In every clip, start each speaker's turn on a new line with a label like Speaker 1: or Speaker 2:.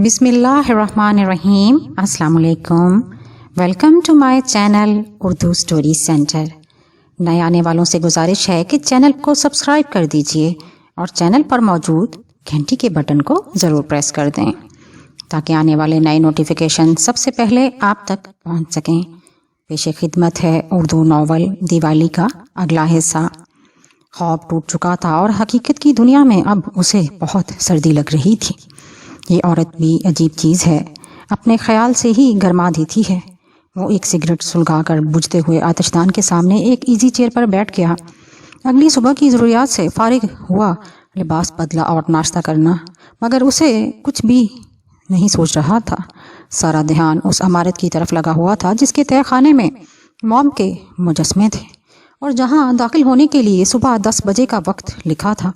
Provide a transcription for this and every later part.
Speaker 1: بسم اللہ الرحمن الرحیم. السلام علیکم. Welcome to my channel Urdu story centre. نئے آنے والوں سے گزارش ہے کہ چینل کو سبسکرائب کر دیجئے اور چینل پر موجود گھنٹی کے بٹن کو ضرور پریس کر دیں تاکہ آنے والے نئے نوٹیفیکیشن سب سے پہلے آپ تک پہنچ سکیں. پیش خدمت ہے اردو ناول دیوالی کا اگلا حصہ. خواب ٹوٹ چکا تھا اور حقیقت کی دنیا میں اب اسے بہت سردی لگ رہی تھی. یہ عورت بھی عجیب چیز ہے، اپنے خیال سے ہی گرما دیتی ہے. وہ ایک سگریٹ سلگا کر بجھتے ہوئے آتش دان کے سامنے ایک ایزی چیئر پر بیٹھ گیا. اگلی صبح کی ضروریات سے فارغ ہوا، لباس بدلا اور ناشتہ کرنا، مگر اسے کچھ بھی نہیں سوچ رہا تھا. سارا دھیان اس عمارت کی طرف لگا ہوا تھا جس کے تہہ خانے میں موم کے مجسمے تھے اور جہاں داخل ہونے کے لیے صبح 10 بجے کا وقت لکھا تھا.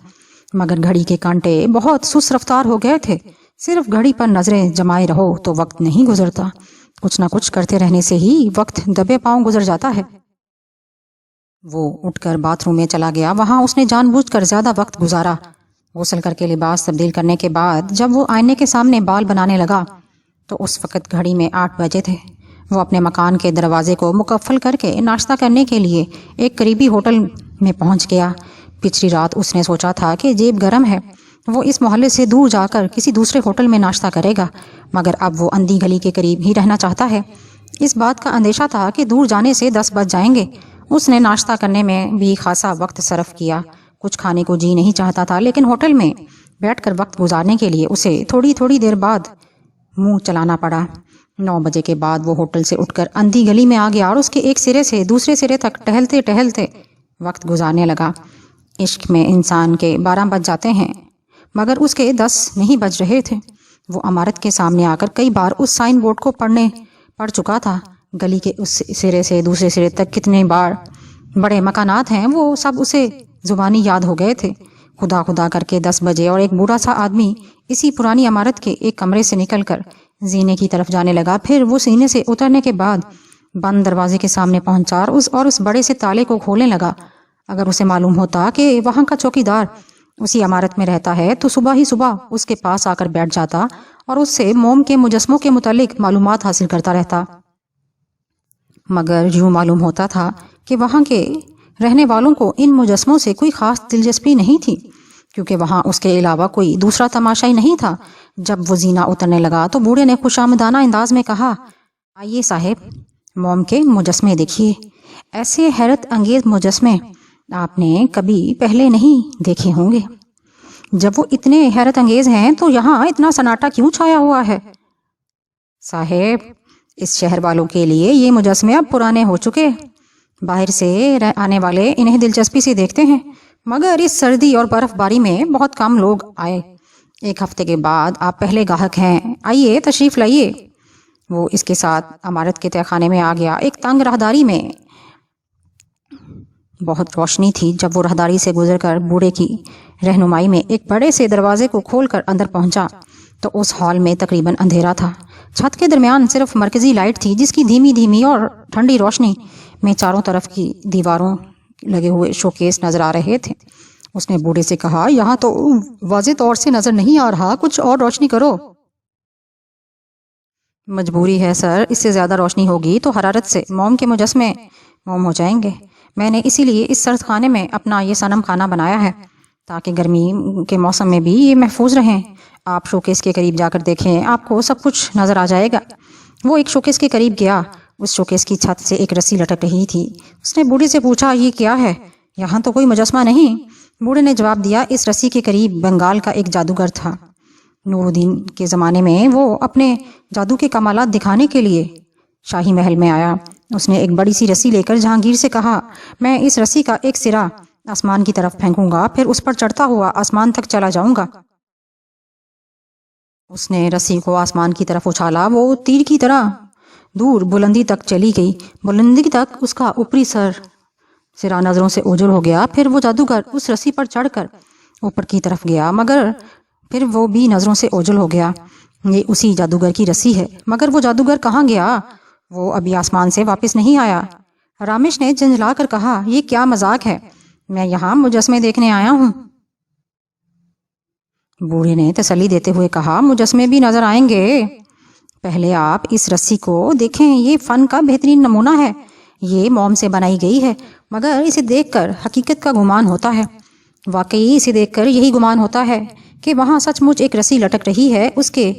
Speaker 1: مگر گھڑی کے کانٹے بہت سست رفتار ہو گئے تھے. صرف گھڑی پر نظریں جمائے رہو تو وقت نہیں گزرتا، کچھ نہ کچھ کرتے رہنے سے ہی وقت دبے پاؤں گزر جاتا ہے. وہ اٹھ کر باتھ روم میں چلا گیا. وہاں اس نے جان بوجھ کر زیادہ وقت گزارا. غسل کر کے لباس تبدیل کرنے کے بعد جب وہ آئینے کے سامنے بال بنانے لگا تو اس وقت گھڑی میں 8 بجے تھے. وہ اپنے مکان کے دروازے کو مکفل کر کے ناشتہ کرنے کے لیے ایک قریبی ہوٹل میں پہنچ گیا. پچھلی رات اس نے سوچا تھا کہ جیب گرم ہے، وہ اس محلے سے دور جا کر کسی دوسرے ہوٹل میں ناشتہ کرے گا، مگر اب وہ اندھی گلی کے قریب ہی رہنا چاہتا ہے. اس بات کا اندیشہ تھا کہ دور جانے سے 10 بج جائیں گے. اس نے ناشتہ کرنے میں بھی خاصا وقت صرف کیا. کچھ کھانے کو جی نہیں چاہتا تھا، لیکن ہوٹل میں بیٹھ کر وقت گزارنے کے لیے اسے تھوڑی دیر بعد منہ چلانا پڑا. 9 بجے کے بعد وہ ہوٹل سے اٹھ کر اندھی گلی میں آ گیا اور اس کے ایک سرے سے دوسرے سرے تک ٹہلتے وقت گزارنے لگا. عشق میں انسان کے 12 بج جاتے ہیں مگر اس کے 10 نہیں بج رہے تھے. وہ عمارت کے سامنے آ کر کئی بار اس سائن بورڈ کو پڑھ چکا تھا. گلی کے اس سرے سے دوسرے سرے تک کتنے بار بڑے مکانات ہیں، وہ سب اسے زبانی یاد ہو گئے تھے. خدا کر کے 10 بجے اور ایک بوڑھا سا آدمی اسی پرانی عمارت کے ایک کمرے سے نکل کر زینے کی طرف جانے لگا. پھر وہ سینے سے اترنے کے بعد بند دروازے کے سامنے پہنچا اور اس بڑے سے تالے کو کھولنے لگا. اگر اسے معلوم ہوتا کہ وہاں کا چوکیدار اسی عمارت میں رہتا ہے تو صبح ہی اس کے پاس آ کر بیٹھ جاتا اور اس سے موم کے مجسموں کے متعلق معلومات حاصل کرتا رہتا. مگر یوں معلوم ہوتا تھا کہ وہاں کے رہنے والوں کو ان مجسموں سے کوئی خاص دلچسپی نہیں تھی، کیونکہ وہاں اس کے علاوہ کوئی دوسرا تماشا ہی نہیں تھا. جب وہ زینہ اترنے لگا تو بوڑھے نے خوشامدانہ انداز میں کہا، آئیے صاحب، موم کے مجسمے دیکھیے. ایسے حیرت انگیز مجسمے آپ نے کبھی پہلے نہیں دیکھے ہوں گے. جب وہ اتنے حیرت انگیز ہیں تو یہاں اتنا سناٹا کیوں چھایا ہوا ہے؟ صاحب، اس شہر والوں کے لیے یہ مجسمے اب پرانے ہو چکے. باہر سے آنے والے انہیں دلچسپی سے دیکھتے ہیں، مگر اس سردی اور برف باری میں بہت کم لوگ آئے. 1 ہفتے کے بعد آپ پہلے گاہک ہیں، آئیے تشریف لائیے. وہ اس کے ساتھ عمارت کے تہہ خانے میں آ گیا. ایک تنگ راہداری میں بہت روشنی تھی. جب وہ راہداری سے گزر کر بوڑھے کی رہنمائی میں ایک بڑے سے دروازے کو کھول کر اندر پہنچا تو اس ہال میں تقریباً اندھیرا تھا. چھت کے درمیان صرف مرکزی لائٹ تھی جس کی دھیمی اور ٹھنڈی روشنی میں چاروں طرف کی دیواروں لگے ہوئے شوکیس نظر آ رہے تھے. اس نے بوڑھے سے کہا، یہاں تو واضح طور سے نظر نہیں آ رہا، کچھ اور روشنی کرو. مجبوری ہے سر، اس سے زیادہ روشنی ہوگی تو حرارت سے موم کے مجسمے موم ہو جائیں گے. میں نے اسی لیے اس سرد خانے میں اپنا یہ صنم خانہ بنایا ہے تاکہ گرمی کے موسم میں بھی یہ محفوظ رہیں. آپ شوکیس کے قریب جا کر دیکھیں، آپ کو سب کچھ نظر آ جائے گا. وہ ایک شوکیس کے قریب گیا. اس شوکیس کی چھت سے ایک رسی لٹک رہی تھی. اس نے بوڑھے سے پوچھا، یہ کیا ہے؟ یہاں تو کوئی مجسمہ نہیں. بوڑھے نے جواب دیا، اس رسی کے قریب بنگال کا ایک جادوگر تھا. نور الدین کے زمانے میں وہ اپنے جادو کے کمالات دکھانے کے لیے شاہی محل میں آیا. اس نے ایک بڑی سی رسی لے کر جہانگیر سے کہا، میں اس رسی کا ایک سرا آسمان کی طرف پھینکوں گا، پھر اس پر چڑھتا ہوا آسمان تک چلا جاؤں گا. اس نے رسی کو آسمان کی طرف اچھالا. وہ تیر کی طرح دور بلندی تک چلی گئی. بلندی تک اس کا اوپری سرا نظروں سے اوجھل ہو گیا. پھر وہ جادوگر اس رسی پر چڑھ کر اوپر کی طرف گیا، مگر پھر وہ بھی نظروں سے اوجھل ہو گیا. یہ اسی جادوگر کی رسی ہے. مگر وہ جادوگر کہاں گیا؟ وہ ابھی آسمان سے واپس نہیں آیا. رامش نے جھنجھلا کر کہا، یہ کیا مذاق ہے؟ میں یہاں مجسمے دیکھنے آیا ہوں. بوڑھے نے تسلی دیتے ہوئے کہا مجسمے بھی نظر آئیں گے، پہلے آپ اس رسی کو دیکھیں، یہ فن کا بہترین نمونہ ہے، یہ موم سے بنائی گئی ہے، مگر اسے دیکھ کر حقیقت کا گمان ہوتا ہے، واقعی اسے دیکھ کر یہی گمان ہوتا ہے کہ وہاں سچ مچ ایک رسی لٹک رہی ہے، اس کے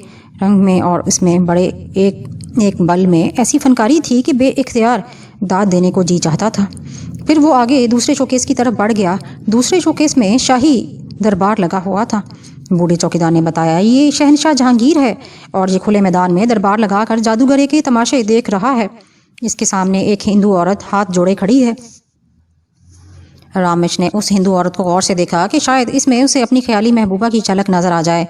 Speaker 1: رنگ میں اور اس میں بڑے ایک بل میں ایسی فنکاری تھی کہ بے اختیار داد دینے کو جی چاہتا تھا۔ پھر وہ آگے دوسرے شوکیس کی طرف بڑھ گیا۔ دوسرے شوکیس میں شاہی دربار لگا ہوا تھا۔ بوڑھے چوکیدار نے بتایا یہ شہنشاہ جہانگیر ہے اور یہ کھلے میدان میں دربار لگا کر جادوگرے کے تماشے دیکھ رہا ہے۔ اس کے سامنے ایک ہندو عورت ہاتھ جوڑے کھڑی ہے۔ رامش نے اس ہندو عورت کو غور سے دیکھا کہ شاید اس میں اسے اپنی خیالی محبوبہ کی جھلک نظر آ جائے،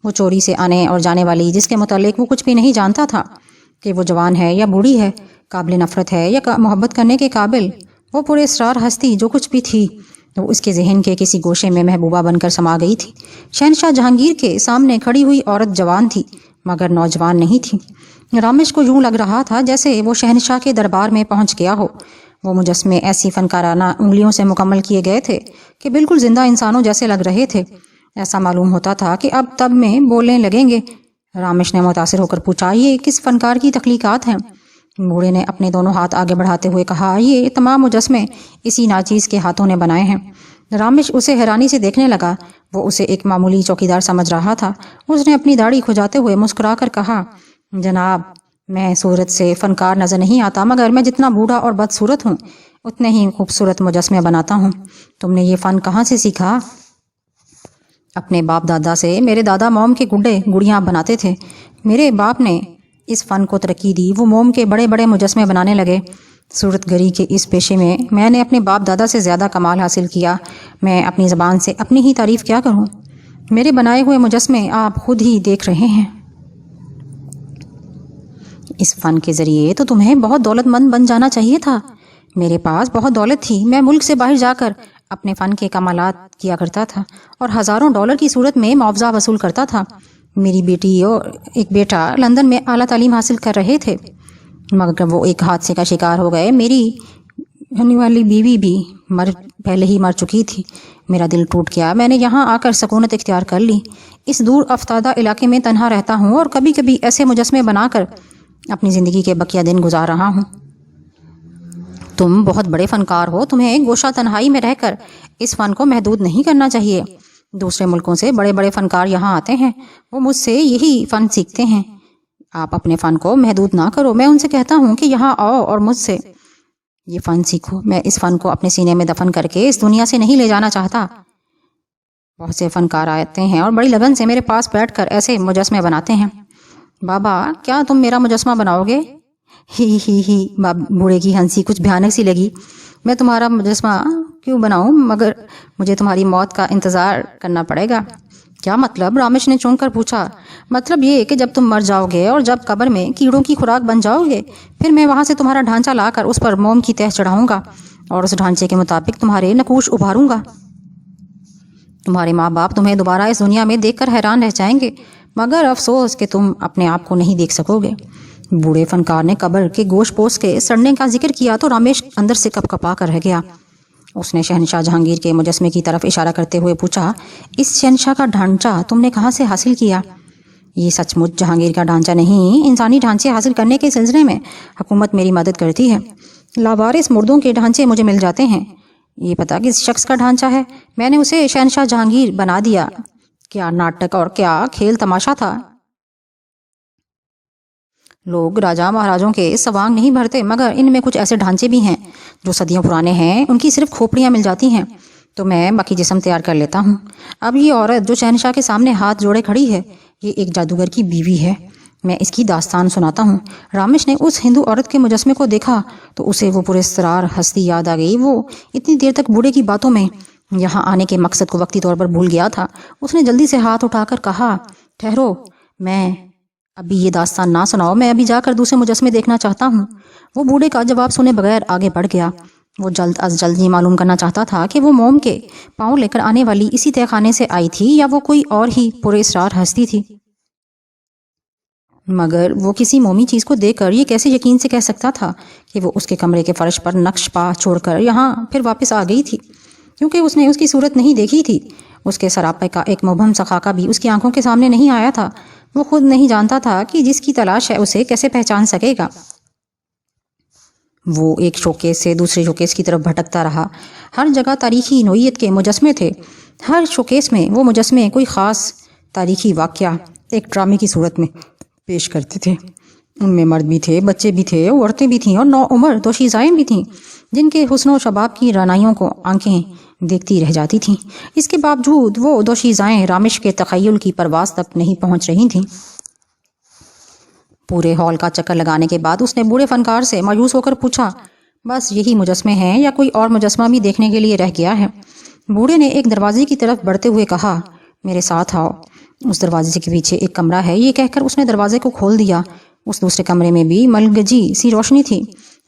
Speaker 1: وہ چوری سے آنے اور جانے والی، جس کے متعلق وہ کچھ بھی نہیں جانتا تھا کہ وہ جوان ہے یا بوڑھی ہے، قابل نفرت ہے یا محبت کرنے کے قابل۔ وہ پورے اسرار ہستی جو کچھ بھی تھی وہ اس کے ذہن کے کسی گوشے میں محبوبہ بن کر سما گئی تھی۔ شہنشاہ جہانگیر کے سامنے کھڑی ہوئی عورت جوان تھی مگر نوجوان نہیں تھی۔ رامش کو یوں لگ رہا تھا جیسے وہ شہنشاہ کے دربار میں پہنچ گیا ہو۔ وہ مجسمے ایسی فنکارانہ انگلیوں سے مکمل کیے گئے تھے کہ بالکل زندہ انسانوں جیسے لگ رہے تھے۔ ایسا معلوم ہوتا تھا کہ اب تب میں بولنے لگیں گے۔ رامش نے متاثر ہو کر پوچھا یہ کس فنکار کی تخلیقات ہیں؟ بوڑھے نے اپنے دونوں ہاتھ آگے بڑھاتے ہوئے کہا یہ تمام مجسمے اسی ناچیز کے ہاتھوں نے بنائے ہیں۔ رامش اسے حیرانی سے دیکھنے لگا۔ وہ اسے ایک معمولی چوکیدار سمجھ رہا تھا۔ اس نے اپنی داڑھی کھجاتے ہوئے مسکرا کر کہا جناب میں صورت سے فنکار نظر نہیں آتا، مگر میں جتنا بوڑھا اور بدصورت ہوں اتنے ہی خوبصورت مجسمے بناتا ہوں۔ تم نے یہ فن کہاں سے سیکھا؟ اپنے باپ دادا سے۔ میرے دادا موم کے گڈے گڑیاں بناتے تھے، میرے باپ نے اس فن کو ترقی دی، وہ موم کے بڑے بڑے مجسمے بنانے لگے۔ صورت گری کے اس پیشے میں نے اپنے باپ دادا سے زیادہ کمال حاصل کیا۔ میں اپنی زبان سے اپنی ہی تعریف کیا کروں؟ میرے بنائے ہوئے مجسمے آپ خود ہی دیکھ رہے ہیں۔ اس فن کے ذریعے تو تمہیں بہت دولت مند بن جانا چاہیے تھا۔ میرے پاس بہت دولت تھی، میں ملک سے باہر جا کر اپنے فن کے کمالات کیا کرتا تھا اور ہزاروں ڈالر کی صورت میں معاوضہ وصول کرتا تھا۔ میری بیٹی اور ایک بیٹا لندن میں اعلیٰ تعلیم حاصل کر رہے تھے، مگر وہ ایک حادثے کا شکار ہو گئے۔ میری ہونے والی بیوی بھی پہلے ہی مر چکی تھی۔ میرا دل ٹوٹ گیا۔ میں نے یہاں آ کر سکونت اختیار کر لی۔ اس دور افتادہ علاقے میں تنہا رہتا ہوں اور کبھی کبھی ایسے مجسمے بنا کر اپنی زندگی کے بقیہ دن گزار رہا ہوں۔ تم بہت بڑے فنکار ہو، تمہیں گوشہ تنہائی میں رہ کر اس فن کو محدود نہیں کرنا چاہیے۔ دوسرے ملکوں سے بڑے بڑے فنکار یہاں آتے ہیں، وہ مجھ سے یہی فن سیکھتے ہیں۔ آپ اپنے فن کو محدود نہ کرو۔ میں ان سے کہتا ہوں کہ یہاں آؤ اور مجھ سے یہ فن سیکھو۔ میں اس فن کو اپنے سینے میں دفن کر کے اس دنیا سے نہیں لے جانا چاہتا۔ بہت سے فنکار آتے ہیں اور بڑی لگن سے میرے پاس بیٹھ کر ایسے مجسمے بناتے ہیں۔ بابا کیا تم میرا مجسمہ بناؤ گے؟ ہی بوڑھے کی ہنسی کچھ بھیانک سی لگی۔ میں تمہارا مجسمہ کیوں بناؤں، مگر مجھے تمہاری موت کا انتظار کرنا پڑے گا۔ کیا مطلب؟ رامش نے چونک کر پوچھا۔ مطلب یہ کہ جب تم مر جاؤ گے اور جب قبر میں کیڑوں کی خوراک بن جاؤ گے، پھر میں وہاں سے تمہارا ڈھانچہ لا کر اس پر موم کی تہ چڑھاؤں گا اور اس ڈھانچے کے مطابق تمہارے نقوش ابھاروں گا۔ تمہارے ماں باپ تمہیں دوبارہ اس دنیا میں دیکھ کر حیران رہ جائیں گے، مگر افسوس کہ تم اپنے آپ کو نہیں دیکھ سکو گے۔ بوڑھے فنکار نے قبر کے گوشت پوش کے سڑنے کا ذکر کیا تو رامش اندر سے کپ کپا کر رہ گیا۔ اس نے شہنشاہ جہانگیر کے مجسمے کی طرف اشارہ کرتے ہوئے پوچھا، اس شہنشاہ کا ڈھانچہ تم نے کہاں سے حاصل کیا؟ یہ سچ مچ جہانگیر کا ڈھانچہ نہیں، انسانی ڈھانچے حاصل کرنے کے سلسلے میں حکومت میری مدد کرتی ہے۔ لاوارث مردوں کے ڈھانچے مجھے مل جاتے ہیں۔ یہ پتہ کس شخص کا ڈھانچہ ہے؟ میں نے اسے شہنشاہ جہانگیر بنا دیا۔ کیا ناٹک اور کیا کھیل تماشا تھا! لوگ راجا مہاراجوں کے سوانگ نہیں بھرتے، مگر ان میں کچھ ایسے ڈھانچے بھی ہیں جو صدیوں پرانے ہیں، ان کی صرف کھوپڑیاں مل جاتی ہیں تو میں باقی جسم تیار کر لیتا ہوں۔ اب یہ عورت جو شہنشاہ کے سامنے ہاتھ جوڑے کھڑی ہے، یہ ایک جادوگر کی بیوی ہے۔ میں اس کی داستان سناتا ہوں۔ رامش نے اس ہندو عورت کے مجسمے کو دیکھا تو اسے وہ پراسرار ہستی یاد آ گئی۔ وہ اتنی دیر تک بوڑھے کی باتوں میں یہاں آنے کے مقصد کو وقتی طور پر بھول گیا تھا۔ اس نے جلدی سے ہاتھ اٹھا کر کہا، ٹھہرو، میں ابھی یہ داستان نہ سناؤ، میں ابھی جا کر دوسرے مجسمے دیکھنا چاہتا ہوں۔ وہ بوڑھے کا جواب سنے بغیر آگے بڑھ گیا۔ وہ جلد از جلد یہ معلوم کرنا چاہتا تھا کہ وہ موم کے پاؤں لے کر آنے والی اسی تہہ خانے سے آئی تھی یا وہ کوئی اور ہی پراسرار ہستی تھی، مگر وہ کسی مومی چیز کو دیکھ کر یہ کیسے یقین سے کہہ سکتا تھا کہ وہ اس کے کمرے کے فرش پر نقش پا چھوڑ کر یہاں پھر واپس آ گئی تھی، کیونکہ اس نے اس کی صورت نہیں دیکھی تھی۔ اس کے سراپے کا ایک مبہم سا خاکہ بھی اس کی آنکھوں کے سامنے نہیں آیا تھا۔ وہ خود نہیں جانتا تھا کہ جس کی تلاش ہے اسے کیسے پہچان سکے گا۔ وہ ایک شوکیس سے دوسرے شوکیس کی طرف بھٹکتا رہا۔ ہر جگہ تاریخی نوعیت کے مجسمے تھے۔ ہر شوکیس میں وہ مجسمے کوئی خاص تاریخی واقعہ ایک ڈرامے کی صورت میں پیش کرتے تھے۔ ان میں مرد بھی تھے، بچے بھی تھے، عورتیں بھی تھیں اور نوعمر دوشیزائیں بھی تھیں، جن کے حسن و شباب کی رعنائیوں کو آنکھیں دیکھتی رہ جاتی تھیں۔ اس کے باوجود وہ دوشیزائیں رامش کے تخیل کی پرواز تک نہیں پہنچ رہی تھیں۔ پورے ہال کا چکر لگانے کے بعد اس نے بوڑھے فنکار سے مایوس ہو کر پوچھا، بس یہی مجسمے ہیں یا کوئی اور مجسمہ بھی دیکھنے کے لیے رہ گیا ہے؟ بوڑھے نے ایک دروازے کی طرف بڑھتے ہوئے کہا، میرے ساتھ آؤ، اس دروازے کے پیچھے ایک کمرہ ہے۔ یہ کہہ کر اس نے دروازے کو کھول دیا۔ اس دوسرے کمرے میں بھی ملگجی سی روشنی تھی۔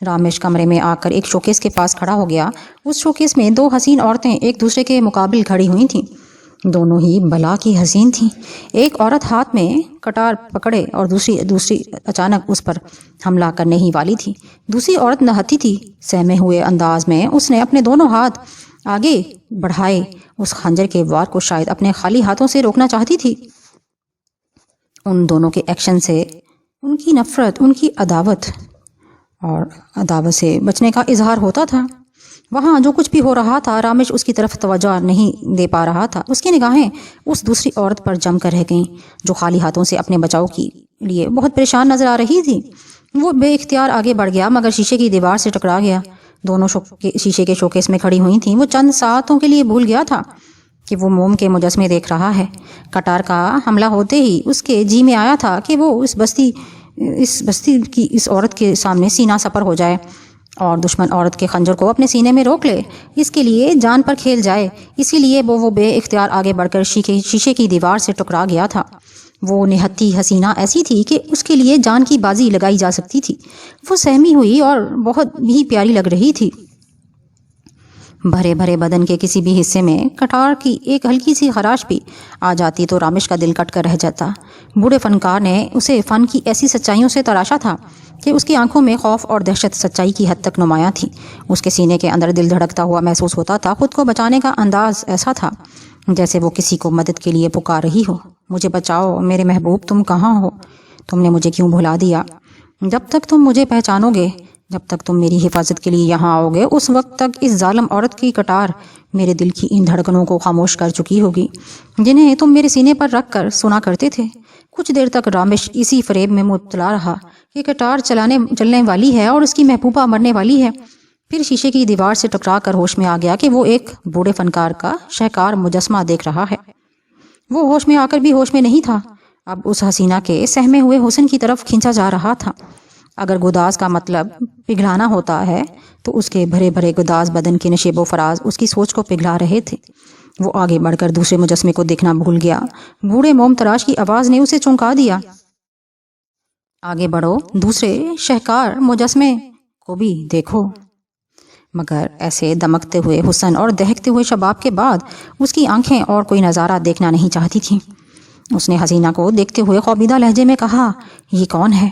Speaker 1: رامش کمرے میں آ کر ایک شوکیس کے پاس کھڑا ہو گیا۔ اس شوکیس میں دو حسین عورتیں ایک دوسرے کے مقابل کھڑی ہوئی تھیں۔ دونوں ہی بلا کی حسین تھیں۔ ایک عورت ہاتھ میں کٹار پکڑے اور دوسری اچانک اس پر حملہ کرنے ہی والی تھی۔ دوسری عورت نہتی تھی۔ سہمے ہوئے انداز میں اس نے اپنے دونوں ہاتھ آگے بڑھائے، اس خنجر کے وار کو شاید اپنے خالی ہاتھوں سے روکنا چاہتی تھی۔ ان دونوں کے ایکشن سے ان کی نفرت، ان کی عداوت سے بچنے کا اظہار ہوتا تھا۔ وہاں جو کچھ بھی ہو رہا تھا، رامش اس کی طرف توجہ نہیں دے پا رہا تھا۔ اس کی نگاہیں اس دوسری عورت پر جم کر رہ گئیں، جو خالی ہاتھوں سے اپنے بچاؤ کے لیے بہت پریشان نظر آ رہی تھی۔ وہ بے اختیار آگے بڑھ گیا، مگر شیشے کی دیوار سے ٹکرا گیا۔ دونوں شیشے کے شوکیس میں کھڑی ہوئی تھیں۔ وہ چند ساعتوں کے لیے بھول گیا تھا کہ وہ موم کے مجسمے دیکھ رہا ہے۔ کٹار کا حملہ ہوتے ہی اس کے جی میں آیا تھا کہ وہ اس بستی کی اس عورت کے سامنے سینہ سپر ہو جائے اور دشمن عورت کے خنجر کو اپنے سینے میں روک لے، اس کے لیے جان پر کھیل جائے۔ اسی لیے وہ بے اختیار آگے بڑھ کر شیشے کی دیوار سے ٹکرا گیا تھا۔ وہ نہتی حسینہ ایسی تھی کہ اس کے لیے جان کی بازی لگائی جا سکتی تھی۔ وہ سہمی ہوئی اور بہت ہی پیاری لگ رہی تھی۔ بھرے بھرے بدن کے کسی بھی حصے میں کٹار کی ایک ہلکی سی خراش بھی آ جاتی تو رامش کا دل کٹ کر رہ جاتا۔ بوڑھے فنکار نے اسے فن کی ایسی سچائیوں سے تراشا تھا کہ اس کی آنکھوں میں خوف اور دہشت سچائی کی حد تک نمایاں تھی۔ اس کے سینے کے اندر دل دھڑکتا ہوا محسوس ہوتا تھا۔ خود کو بچانے کا انداز ایسا تھا جیسے وہ کسی کو مدد کے لیے پکار رہی ہو۔ مجھے بچاؤ میرے محبوب، تم کہاں ہو؟ تم نے مجھے کیوں بھلا دیا؟ جب تک تم مجھے پہچانو گے، جب تک تم میری حفاظت کے لیے یہاں آؤ گے، اس وقت تک اس ظالم عورت کی کٹار میرے دل کی ان دھڑکنوں کو خاموش کر چکی ہوگی جنہیں تم میرے سینے پر رکھ کر سنا کرتے تھے۔ کچھ دیر تک رامش اسی فریب میں مبتلا رہا کہ کٹار چلنے والی ہے اور اس کی محبوبہ مرنے والی ہے۔ پھر شیشے کی دیوار سے ٹکرا کر ہوش میں آ گیا کہ وہ ایک بوڑھے فنکار کا شہکار مجسمہ دیکھ رہا ہے۔ وہ ہوش میں آ کر بھی ہوش میں نہیں تھا، اب اس حسینہ کے سہمے ہوئے حسن کی طرف کھینچا جا رہا تھا۔ اگر گداز کا مطلب پگھلانا ہوتا ہے تو اس کے بھرے بھرے گداز بدن کے نشیب و فراز اس کی سوچ کو پگھلا رہے تھے۔ وہ آگے بڑھ کر دوسرے مجسمے کو دیکھنا بھول گیا۔ بوڑھے موم تراش کی آواز نے اسے چونکا دیا، آگے بڑھو، دوسرے شہکار مجسمے کو بھی دیکھو۔ مگر ایسے دمکتے ہوئے حسن اور دہکتے ہوئے شباب کے بعد اس کی آنکھیں اور کوئی نظارہ دیکھنا نہیں چاہتی تھیں۔ اس نے حسینہ کو دیکھتے ہوئے خوابیدہ لہجے میں کہا، یہ کون ہے؟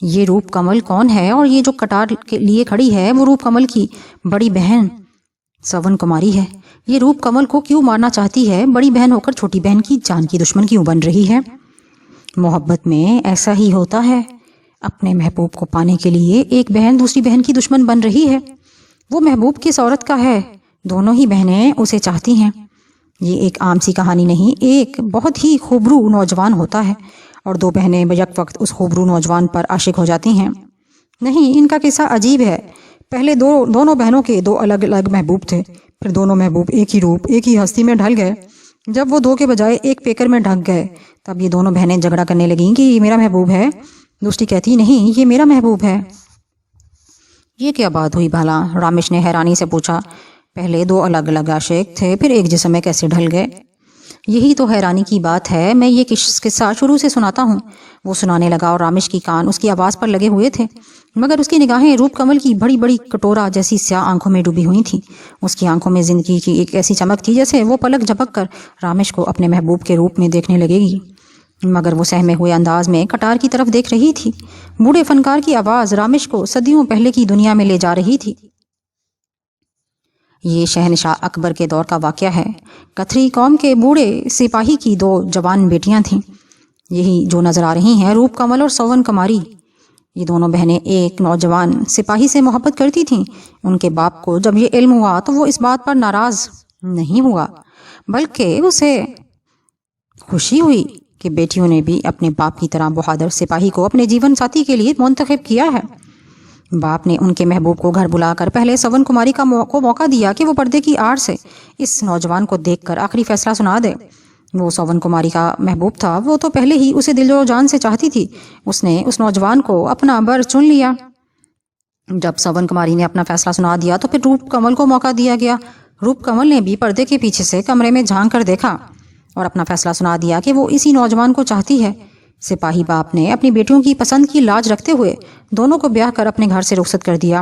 Speaker 1: یہ روپ کمل کون ہے؟ اور یہ جو کٹار کے لیے کھڑی ہے وہ روپ کمل کی بڑی بہن سون کماری ہے۔ یہ روپ کمل کو کیوں مارنا چاہتی ہے؟ بڑی بہن ہو کر چھوٹی بہن کی جان کی دشمن کیوں بن رہی ہے؟ محبت میں ایسا ہی ہوتا ہے، اپنے محبوب کو پانے کے لیے ایک بہن دوسری بہن کی دشمن بن رہی ہے۔ وہ محبوب کس عورت کا ہے؟ دونوں ہی بہنیں اسے چاہتی ہیں۔ یہ ایک عام سی کہانی نہیں، ایک بہت ہی خوبرو نوجوان ہوتا ہے اور دو بہنیں بیک وقت اس خوبرو نوجوان پر عاشق ہو جاتی ہیں۔ نہیں، ان کا قصہ عجیب ہے۔ پہلے دونوں بہنوں کے دو الگ الگ محبوب تھے، پھر دونوں محبوب ایک ہی روپ، ایک ہی ہستی میں ڈھل گئے۔ جب وہ دو کے بجائے ایک پیکر میں ڈھک گئے، تب یہ دونوں بہنیں جھگڑا کرنے لگیں کہ یہ میرا محبوب ہے۔ دوسری کہتی نہیں، یہ میرا محبوب ہے۔ یہ کیا بات ہوئی بھلا؟ رامش نے حیرانی سے پوچھا۔ پہلے دو الگ الگ عاشق تھے، پھر ایک جسم میں کیسے ڈھل گئے؟ یہی تو حیرانی کی بات ہے، میں یہ قصہ شروع سے سناتا ہوں۔ وہ سنانے لگا اور رامش کی کان اس کی آواز پر لگے ہوئے تھے، مگر اس کی نگاہیں روپ کمل کی بڑی بڑی کٹورا جیسی سیاہ آنکھوں میں ڈوبی ہوئی تھیں۔ اس کی آنکھوں میں زندگی کی ایک ایسی چمک تھی جیسے وہ پلک جھپک کر رامش کو اپنے محبوب کے روپ میں دیکھنے لگے گی، مگر وہ سہمے ہوئے انداز میں کٹار کی طرف دیکھ رہی تھی۔ بوڑھے فنکار کی آواز رامش کو صدیوں پہلے کی دنیا میں لے جا رہی تھی۔ یہ شہنشاہ اکبر کے دور کا واقعہ ہے۔ کتھری قوم کے بوڑھے سپاہی کی 2 جوان بیٹیاں تھیں، یہی جو نظر آ رہی ہیں، روپ کمل اور سون کماری۔ یہ دونوں بہنیں ایک نوجوان سپاہی سے محبت کرتی تھیں۔ ان کے باپ کو جب یہ علم ہوا تو وہ اس بات پر ناراض نہیں ہوا، بلکہ اسے خوشی ہوئی کہ بیٹیوں نے بھی اپنے باپ کی طرح بہادر سپاہی کو اپنے جیون ساتھی کے لیے منتخب کیا ہے۔ باپ نے ان کے محبوب کو گھر بلا کر پہلے سون کماری کو موقع دیا کہ وہ پردے کی آڑ سے اس نوجوان کو دیکھ کر آخری فیصلہ سنا دے۔ وہ سون کماری کا محبوب تھا، وہ تو پہلے ہی اسے دل و جان سے چاہتی تھی۔ اس نے اس نوجوان کو اپنا بر چن لیا۔ جب سون کماری نے اپنا فیصلہ سنا دیا تو پھر روپ کمل کو موقع دیا گیا۔ روپ کمل نے بھی پردے کے پیچھے سے کمرے میں جھانک کر دیکھا اور اپنا فیصلہ سنا دیا کہ وہ اسی نوجوان کو چاہتی ہے۔ سپاہی باپ نے اپنی بیٹیوں کی پسند کی لاج رکھتے ہوئے دونوں کو بیاہ کر اپنے گھر سے رخصت کر دیا۔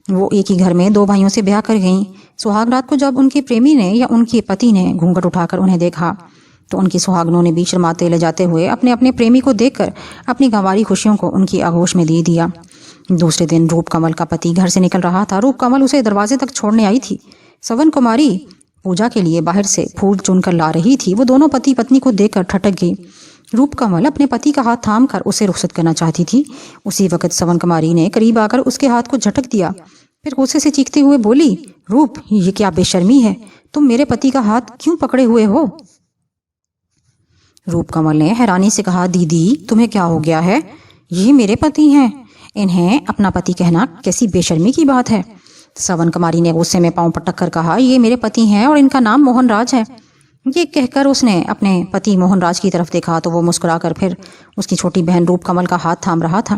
Speaker 1: وہ ایک ہی گھر میں 2 بھائیوں سے بیاہ کر گئیں۔ سہاگ رات کو جب ان کے پریمی نے یا ان کے پتی نے گھونگھٹ اٹھا کر انہیں دیکھا تو ان کی سہاگنوں نے بھی شرماتے لے جاتے ہوئے اپنے اپنے پریمی کو دیکھ کر اپنی گنواری خوشیوں کو ان کی آغوش میں دے دیا۔ دوسرے دن روپ کمل کا پتی گھر سے نکل رہا تھا۔ روپ کمل اسے دروازے تک چھوڑنے آئی تھی۔ سون کماری پوجا کے لیے باہر سے پھول چن کر لا رہی تھی۔ وہ دونوں پتی پتنی کو دیکھ کر ٹھٹک گئی۔ روپ کمل اپنے پتی کا ہاتھ تھام کر اسے رخصت کرنا چاہتی تھی۔ اسی وقت سون کماری نے قریب آ کر اس کے ہاتھ کو جھٹک دیا، پھر غصے سے چیختے ہوئے بولی، روپ، یہ کیا بے شرمی ہے، تم میرے پتی کا ہاتھ کیوں پکڑے ہوئے ہو؟ روپ کمل نے حیرانی سے کہا، دیدی تمہیں کیا ہو گیا ہے؟ یہ میرے پتی ہیں، انہیں اپنا پتی کہنا کیسی بے شرمی کی بات ہے؟ سون کماری نے غصے میں پاؤں پٹک کر کہا، یہ میرے پتی ہیں اور ان کا نام موہن راج ہے۔ یہ کہہ کر اس نے اپنے پتی موہن راج کی طرف دیکھا تو وہ مسکرا کر پھر اس کی چھوٹی بہن روپ کمل کا ہاتھ تھام رہا تھا۔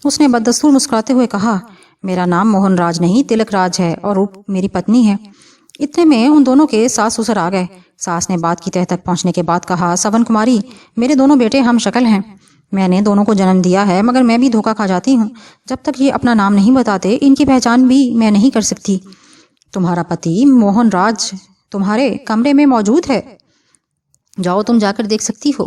Speaker 1: اس نے بددستور مسکراتے ہوئے کہا، میرا نام موہن راج نہیں تلک راج ہے اور روپ میری پتنی ہے۔ اتنے میں ان دونوں کے ساس سسر آ گئے۔ ساس نے بات کی تہہ تک پہنچنے کے بعد کہا، سون کماری، میرے دونوں بیٹے ہم شکل ہیں، میں نے دونوں کو جنم دیا ہے، مگر میں بھی دھوکہ کھا جاتی ہوں۔ جب تک یہ اپنا نام نہیں بتاتے ان کی پہچان بھی میں نہیں کر سکتی۔ تمہارا پتی موہن راج تمہارے کمرے میں موجود ہے، جاؤ تم جا کر دیکھ سکتی ہو۔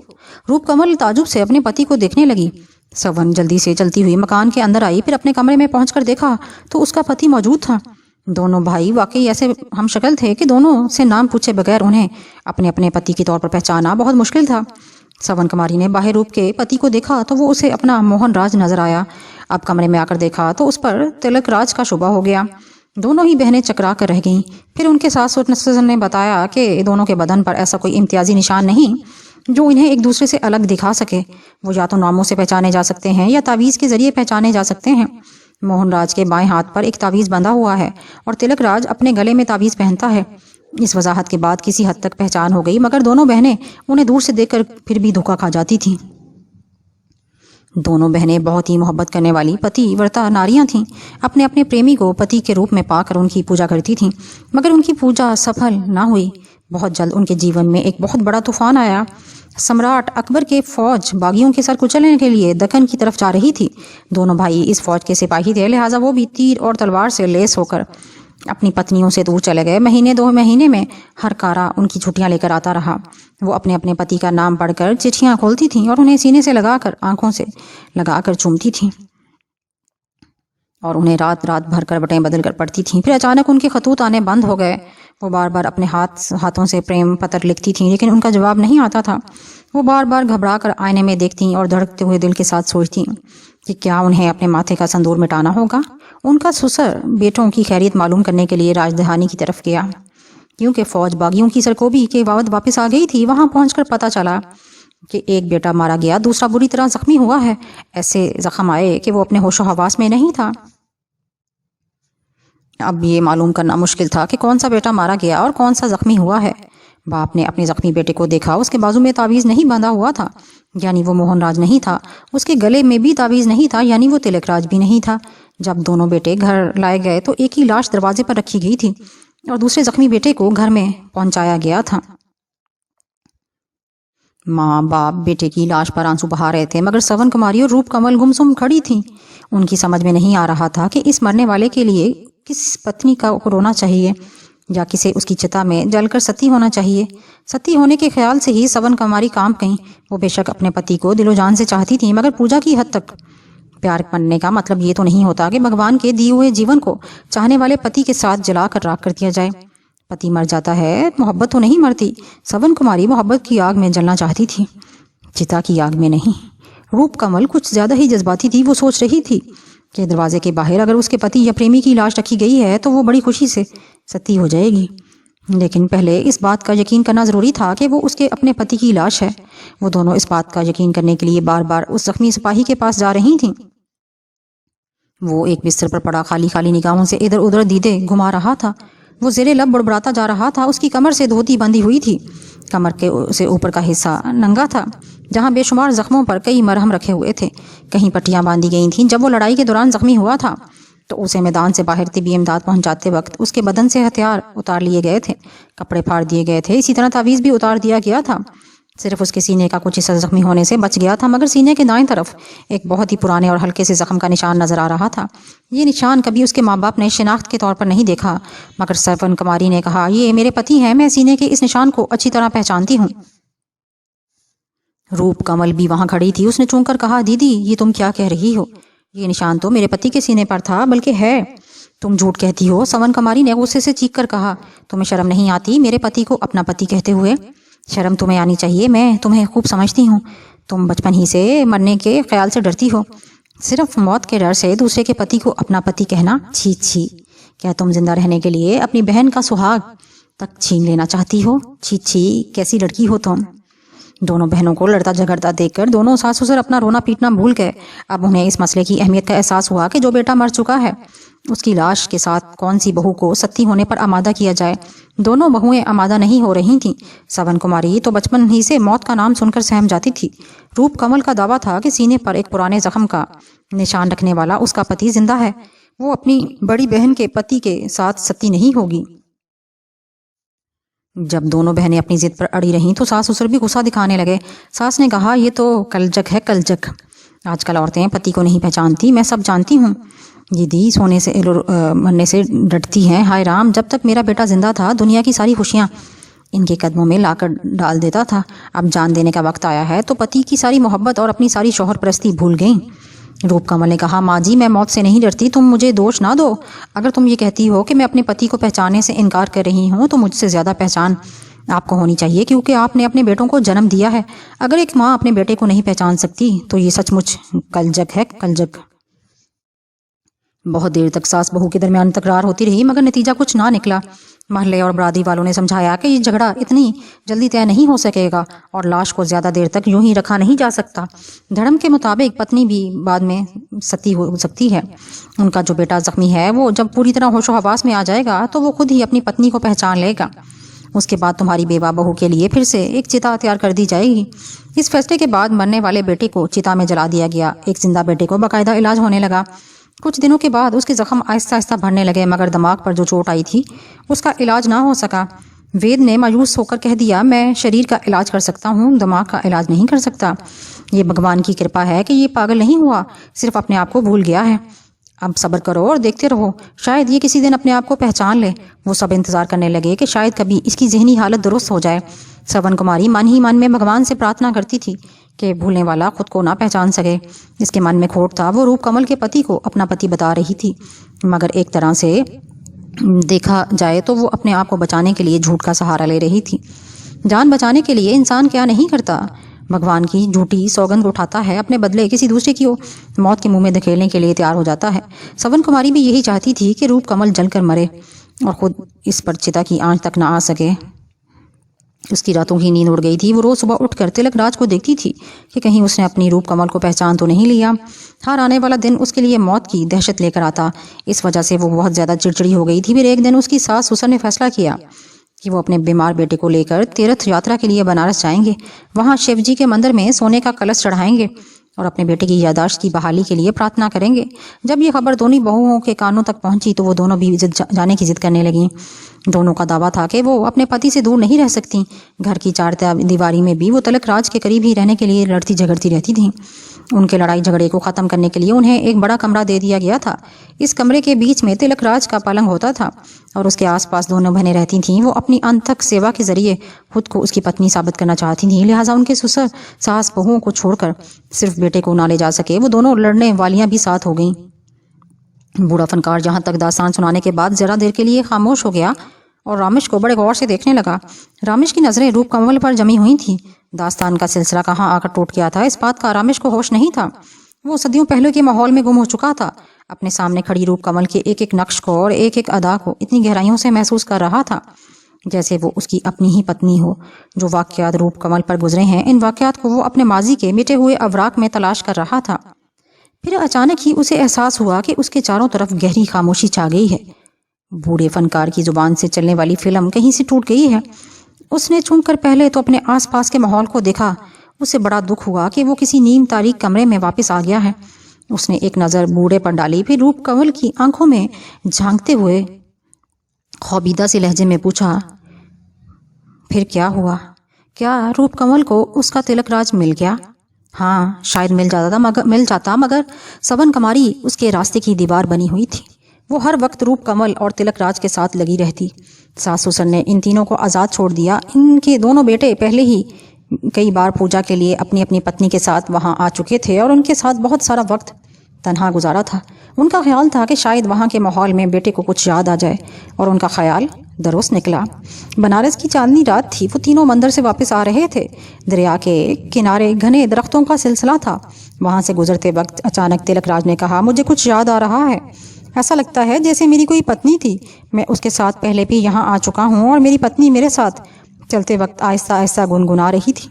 Speaker 1: روپ کمل تعجب سے اپنے پتی کو دیکھنے لگی۔ سون جلدی سے چلتی ہوئی مکان کے اندر آئی، پھر اپنے کمرے میں پہنچ کر دیکھا تو اس کا پتی موجود تھا۔ دونوں بھائی واقعی ایسے ہم شکل تھے کہ دونوں سے نام پوچھے بغیر انہیں اپنے اپنے پتی کے طور پر پہچانا بہت مشکل تھا۔ سون کماری نے باہر روپ کے پتی کو دیکھا تو وہ اسے اپنا موہن راج نظر آیا۔ اب کمرے میں آ کر دیکھا تو اس پر تلک راج کا شبہ ہو گیا۔ دونوں ہی بہنیں چکرا کر رہ گئیں۔ پھر ان کے ساس سسر نے بتایا کہ دونوں کے بدن پر ایسا کوئی امتیازی نشان نہیں جو انہیں ایک دوسرے سے الگ دکھا سکے۔ وہ یا تو ناموں سے پہچانے جا سکتے ہیں یا تعویذ کے ذریعے پہچانے جا سکتے ہیں۔ موہن راج کے بائیں ہاتھ پر ایک تعویذ بندھا ہوا ہے اور تلک راج اپنے گلے میں تعویذ پہنتا ہے۔ اس وضاحت کے بعد کسی حد تک پہچان ہو گئی، مگر دونوں بہنیں انہیں دور سے دیکھ کر پھر بھی دھوکا کھا جاتی تھیں۔ دونوں بہنیں بہت ہی محبت کرنے والی پتی ورتا ناریاں تھیں۔ اپنے اپنے پریمی کو پتی کے روپ میں پا کر ان کی پوجا کرتی تھیں، مگر ان کی پوجا سفل نہ ہوئی۔ بہت جلد ان کے جیون میں ایک بہت بڑا طوفان آیا۔ سمراٹ اکبر کے فوج باغیوں کے سر کچلنے کے لیے دکن کی طرف جا رہی تھی۔ دونوں بھائی اس فوج کے سپاہی تھے، لہٰذا وہ بھی تیر اور تلوار سے لیس ہو کر اپنی پتنیوں سے دور چلے گئے۔ مہینے 2 مہینے میں ہر کارا ان کی چھٹیاں لے کر آتا رہا۔ وہ اپنے اپنے پتی کا نام پڑھ کر چٹھیاں کھولتی تھیں اور انہیں سینے سے لگا کر آنکھوں سے لگا کر چومتی تھیں اور انہیں رات رات بھر کروٹیں بدل کر پڑتی تھیں۔ پھر اچانک ان کے خطوط آنے بند ہو گئے۔ وہ بار بار اپنے ہاتھوں سے پریم پتر لکھتی تھیں، لیکن ان کا جواب نہیں آتا تھا۔ وہ بار بار گھبرا کر آئینے میں دیکھتی اور دھڑکتے ہوئے دل کے ساتھ سوچتی کہ کیا انہیں اپنے ماتھے کا سندور مٹانا ہوگا۔ ان کا سسر بیٹوں کی خیریت معلوم کرنے کے لیے راج دہانی کی طرف گیا، کیونکہ فوج باغیوں کی سرکوبی کے بعد واپس آ گئی تھی۔ وہاں پہنچ کر پتہ چلا کہ ایک بیٹا مارا گیا، دوسرا بری طرح زخمی ہوا ہے۔ ایسے زخم آئے کہ وہ اپنے ہوش و حواس میں نہیں تھا۔ اب یہ معلوم کرنا مشکل تھا کہ کون سا بیٹا مارا گیا اور کون سا زخمی ہوا ہے۔ باپ نے اپنے زخمی بیٹے کو دیکھا، اس کے بازو میں تعویذ نہیں باندھا ہوا تھا، یعنی وہ موہن راج نہیں تھا۔ اس کے گلے میں بھی تعویذ نہیں تھا، یعنی وہ تلک راج بھی نہیں تھا۔ جب دونوں بیٹے گھر لائے گئے تو ایک ہی لاش دروازے پر رکھی گئی تھی اور دوسرے زخمی بیٹے کو گھر میں پہنچایا گیا تھا۔ ماں باپ بیٹے کی لاش پر آنسو بہا رہے تھے، مگر سون کماری اور روپ کمل گمسم کھڑی تھیں۔ ان کی سمجھ میں نہیں آ رہا تھا کہ اس مرنے والے کے لیے کس پتنی کا رونا چاہیے یا کسے اس کی چتا میں جل کر ستی ہونا چاہیے۔ ستی ہونے کے خیال سے ہی سون کماری کانپ گئیں۔ وہ بے شک اپنے پتی کو دل و جان سے چاہتی تھیں، مگر پوجا کی حد تک۔ پیار کرنے کا مطلب یہ تو نہیں ہوتا کہ بھگوان کے دیے ہوئے جیون کو چاہنے والے پتی کے ساتھ جلا کر راکھ کر دیا جائے۔ پتی مر جاتا ہے، محبت تو نہیں مرتی۔ سون کماری محبت کی آگ میں جلنا چاہتی تھی، چتا کی آگ میں نہیں۔ روپ کمل کچھ زیادہ ہی جذباتی تھی۔ وہ سوچ رہی تھی کہ دروازے کے باہر اگر اس کے پتی یا پریمی کی لاش رکھی گئی ہے تو وہ بڑی خوشی سے ستی ہو جائے گی، لیکن پہلے اس بات کا یقین کرنا ضروری تھا کہ وہ اس کے اپنے پتی کی لاش ہے۔ وہ دونوں اس بات کا یقین کرنے کے لیے بار بار اس زخمی سپاہی کے پاس جا رہی تھیں۔ وہ ایک بستر پر پڑا خالی خالی نگاہوں سے ادھر ادھر دیدے گھما رہا تھا۔ وہ زیر لب بڑبڑاتا جا رہا تھا۔ اس کی کمر سے دھوتی بندھی ہوئی تھی، کمر کے سے اوپر کا حصہ ننگا تھا، جہاں بے شمار زخموں پر کئی مرہم رکھے ہوئے تھے، کہیں پٹیاں باندھی گئی تھیں۔ جب وہ لڑائی کے دوران زخمی ہوا تھا تو اسے میدان سے باہر طبی امداد پہنچاتے وقت اس کے بدن سے ہتھیار اتار لیے گئے تھے، کپڑے پھاڑ دیے گئے تھے، اسی طرح تعویذ بھی اتار دیا گیا تھا۔ صرف اس کے سینے کا کچھ حصہ زخمی ہونے سے بچ گیا تھا، مگر سینے کے دائیں طرف ایک بہت ہی پرانے اور ہلکے سے زخم کا نشان نظر آ رہا تھا۔ یہ نشان کبھی اس کے ماں باپ نے شناخت کے طور پر نہیں دیکھا، مگر سون کماری نے کہا، یہ میرے پتی ہیں، میں سینے کے اس نشان کو اچھی طرح پہچانتی ہوں۔ روپ کمل بھی وہاں کھڑی تھی۔ اس نے چونک کر کہا، دیدی یہ تم کیا کہہ رہی ہو؟ یہ نشان تو میرے پتی کے سینے پر تھا، بلکہ ہے۔ تم جھوٹ کہتی ہو، سون کماری نے غصے سے چیخ کر کہا۔ تمہیں شرم نہیں آتی میرے پتی کو اپنا پتی کہتے ہوئے؟ شرم تمہیں آنی چاہیے، میں تمہیں خوب سمجھتی ہوں۔ تم بچپن ہی سے مرنے کے خیال سے ڈرتی ہو، صرف موت کے ڈر سے دوسرے کے پتی کو اپنا پتی کہنا۔ چھی چھی، کیا تم زندہ رہنے کے لیے اپنی بہن کا سہاگ تک چھین لینا چاہتی ہو؟ چھی چھی، کیسی لڑکی ہو تم۔ دونوں بہنوں کو لڑتا جھگڑتا دیکھ کر دونوں ساس سسر اپنا رونا پیٹنا بھول گئے۔ اب انہیں اس مسئلے کی اہمیت کا احساس ہوا کہ جو بیٹا مر چکا ہے اس کی لاش کے ساتھ کون سی بہو کو ستی ہونے پر آمادہ کیا جائے۔ دونوں بہویں آمادہ نہیں ہو رہی تھیں۔ سون کماری تو بچپن ہی سے موت کا نام سن کر سہم جاتی تھی۔ روپ کمل کا دعویٰ تھا کہ سینے پر ایک پرانے زخم کا نشان رکھنے والا اس کا پتی زندہ ہے، وہ اپنی بڑی بہن کے پتی کے ساتھ ستی نہیں ہوگی۔ جب دونوں بہنیں اپنی ضد پر اڑی رہیں تو ساس سسر بھی غصہ دکھانے لگے۔ ساس نے کہا، یہ تو کلجک ہے، کلجک۔ آج کل عورتیں پتی کو نہیں پہچانتی، میں سب جانتی ہوں۔ دیدی سونے سے مرنے سے ڈرتی ہیں۔ ہائے رام، جب تک میرا بیٹا زندہ تھا دنیا کی ساری خوشیاں ان کے قدموں میں لا کر ڈال دیتا تھا، اب جان دینے کا وقت آیا ہے تو پتی کی ساری محبت اور اپنی ساری شوہر پرستی بھول گئیں۔ روپ کمل نے کہا، ماں جی میں موت سے نہیں ڈرتی، تم مجھے دوش نہ دو۔ اگر تم یہ کہتی ہو کہ میں اپنے پتی کو پہچاننے سے انکار کر رہی ہوں تو مجھ سے زیادہ پہچان آپ کو ہونی چاہیے، کیونکہ آپ نے اپنے بیٹوں کو جنم دیا ہے۔ اگر ایک ماں اپنے بیٹے کو نہیں پہچان سکتی تو یہ سچ مچ کلجک ہے، کلجک۔ بہت دیر تک ساس بہو کے درمیان تکرار ہوتی رہی، مگر نتیجہ کچھ نہ نکلا۔ محلے اور برادری والوں نے سمجھایا کہ یہ جھگڑا اتنی جلدی طے نہیں ہو سکے گا اور لاش کو زیادہ دیر تک یوں ہی رکھا نہیں جا سکتا۔ دھڑم کے مطابق پتنی بھی بعد میں ستی ہو سکتی ہے۔ ان کا جو بیٹا زخمی ہے وہ جب پوری طرح ہوش و حواس میں آ جائے گا تو وہ خود ہی اپنی پتنی کو پہچان لے گا۔ اس کے بعد تمہاری بیوہ بہو کے لیے پھر سے ایک چتا تیار کر دی جائے گی۔ اس فیصلے کے بعد مرنے والے بیٹے کو چتا میں جلا دیا گیا۔ ایک زندہ بیٹے کو باقاعدہ علاج ہونے لگا۔ کچھ دنوں کے بعد اس کے زخم آہستہ آہستہ بھرنے لگے، مگر دماغ پر جو چوٹ آئی تھی اس کا علاج نہ ہو سکا۔ وید نے مایوس ہو کر کہہ دیا، میں شریر کا علاج کر سکتا ہوں، دماغ کا علاج نہیں کر سکتا۔ یہ بھگوان کی کرپا ہے کہ یہ پاگل نہیں ہوا، صرف اپنے آپ کو بھول گیا ہے۔ اب صبر کرو اور دیکھتے رہو، شاید یہ کسی دن اپنے آپ کو پہچان لے۔ وہ سب انتظار کرنے لگے کہ شاید کبھی اس کی ذہنی حالت درست ہو جائے۔ سون کماری من ہی من میں بھگوان سے پرارتھنا کرتی تھی کہ بھولنے والا خود کو نہ پہچان سکے۔ اس کے من میں کھوٹ تھا، وہ روپ کمل کے پتی کو اپنا پتی بتا رہی تھی، مگر ایک طرح سے دیکھا جائے تو وہ اپنے آپ کو بچانے کے لیے جھوٹ کا سہارا لے رہی تھی۔ جان بچانے کے لیے انسان کیا نہیں کرتا، بھگوان کی جھوٹی سوگند اٹھاتا ہے، اپنے بدلے کسی دوسرے کی موت کے منہ میں دھکیلنے کے لیے تیار ہو جاتا ہے۔ سون کماری بھی یہی چاہتی تھی کہ روپ کمل جل کر مرے اور خود اس پر چتا کی آنچ تک نہ آ سکے۔ اس کی راتوں کی نیند اڑ گئی تھی۔ وہ روز صبح اٹھ کر تلک راج کو دیکھتی تھی کہ کہیں اس نے اپنی روپ کمل کو پہچان تو نہیں لیا۔ ہر آنے والا دن اس کے لیے موت کی دہشت لے کر آتا۔ اس وجہ سے وہ بہت زیادہ چڑچڑی ہو گئی تھی۔ پھر ایک دن اس کی ساس سسر نے فیصلہ کیا کہ وہ اپنے بیمار بیٹے کو لے کر تیرتھ یاترا کے لیے بنارس جائیں گے، وہاں شیو جی کے مندر میں سونے کا کلش چڑھائیں گے اور اپنے بیٹے کی یادداشت کی بحالی کے لیے پرارتھنا کریں گے۔ جب یہ خبر دونوں بہوؤں کے کانوں تک پہنچی تو وہ دونوں بھی جانے کی ضد کرنے لگیں۔ دونوں کا دعویٰ تھا کہ وہ اپنے پتی سے دور نہیں رہ سکتی۔ گھر کی چار دیواری میں بھی وہ تلک راج کے قریب ہی رہنے کے لیے لڑتی جھگڑتی رہتی تھیں۔ ان کے لڑائی جھگڑے کو ختم کرنے کے لیے انہیں ایک بڑا کمرہ دے دیا گیا تھا۔ اس کمرے کے بیچ میں تلک راج کا پلنگ ہوتا تھا اور اس کے آس پاس دونوں بہنیں رہتی تھیں۔ وہ اپنی انتھک سیوا کے ذریعے خود کو اس کی پتنی ثابت کرنا چاہتی تھیں، لہٰذا ان کے سسر ساس بہوؤں کو چھوڑ کر صرف بیٹے کو نہ لے جا سکے۔ وہ دونوں لڑنے والیاں بھی ساتھ ہو گئیں۔ بوڑھا فنکار جہاں تک داستان سنانے کے بعد ذرا دیر کے لیے خاموش ہو گیا اور رامش کو بڑے غور سے دیکھنے لگا۔ رامش کی نظریں روپ کمل پر جمی ہوئی تھیں۔ داستان کا سلسلہ کہاں آ کر ٹوٹ گیا تھا، اس بات کا رامش کو ہوش نہیں تھا۔ وہ صدیوں پہلے کے ماحول میں گم ہو چکا تھا، اپنے سامنے کھڑی روپ کمل کے ایک ایک نقش کو اور ایک ایک ادا کو اتنی گہرائیوں سے محسوس کر رہا تھا جیسے وہ اس کی اپنی ہی پتنی ہو۔ جو واقعات روپ کمل پر گزرے ہیں، ان واقعات کو وہ اپنے ماضی کے مٹے ہوئے اوراق میں تلاش کر رہا تھا۔ پھر اچانک ہی اسے احساس ہوا کہ اس کے چاروں طرف گہری خاموشی چھا گئی ہے۔ بوڑھے فنکار کی زبان سے چلنے والی فلم کہیں سے ٹوٹ گئی ہے۔ اس نے چونک کر پہلے تو اپنے آس پاس کے ماحول کو دیکھا۔ اسے بڑا دکھ ہوا کہ وہ کسی نیم تاریک کمرے میں واپس آ گیا ہے۔ اس نے ایک نظر بوڑھے پر ڈالی، پھر روپ کمل کی آنکھوں میں جھانکتے ہوئے خوابیدہ سے لہجے میں پوچھا، پھر کیا ہوا؟ کیا روپ کمل کو اس کا تلک راج مل گیا؟ ہاں، شاید مل جاتا مگر سون کماری اس کے راستے کی دیوار بنی ہوئی تھی۔ وہ ہر وقت روپ کمل اور تلک راج کے ساتھ لگی رہتی۔ ساس سسر نے ان تینوں کو آزاد چھوڑ دیا۔ ان کے دونوں بیٹے پہلے ہی کئی بار پوجا کے لیے اپنی اپنی پتنی کے ساتھ وہاں آ چکے تھے اور ان کے ساتھ بہت سارا وقت تنہا گزارا تھا۔ ان کا خیال تھا کہ شاید وہاں کے ماحول میں بیٹے کو کچھ یاد آ جائے، اور ان کا خیال درست نکلا۔ بنارس کی چاندنی رات تھی۔ وہ تینوں مندر سے واپس آ رہے تھے۔ دریا کے کنارے گھنے درختوں کا سلسلہ تھا۔ وہاں سے گزرتے وقت اچانک تلک راج نے کہا، مجھے کچھ یاد آ رہا ہے۔ ایسا لگتا ہے جیسے میری کوئی پتنی تھی۔ میں اس کے ساتھ پہلے بھی یہاں آ چکا ہوں اور میری پتنی میرے ساتھ چلتے وقت آہستہ آہستہ گنگنا رہی تھی۔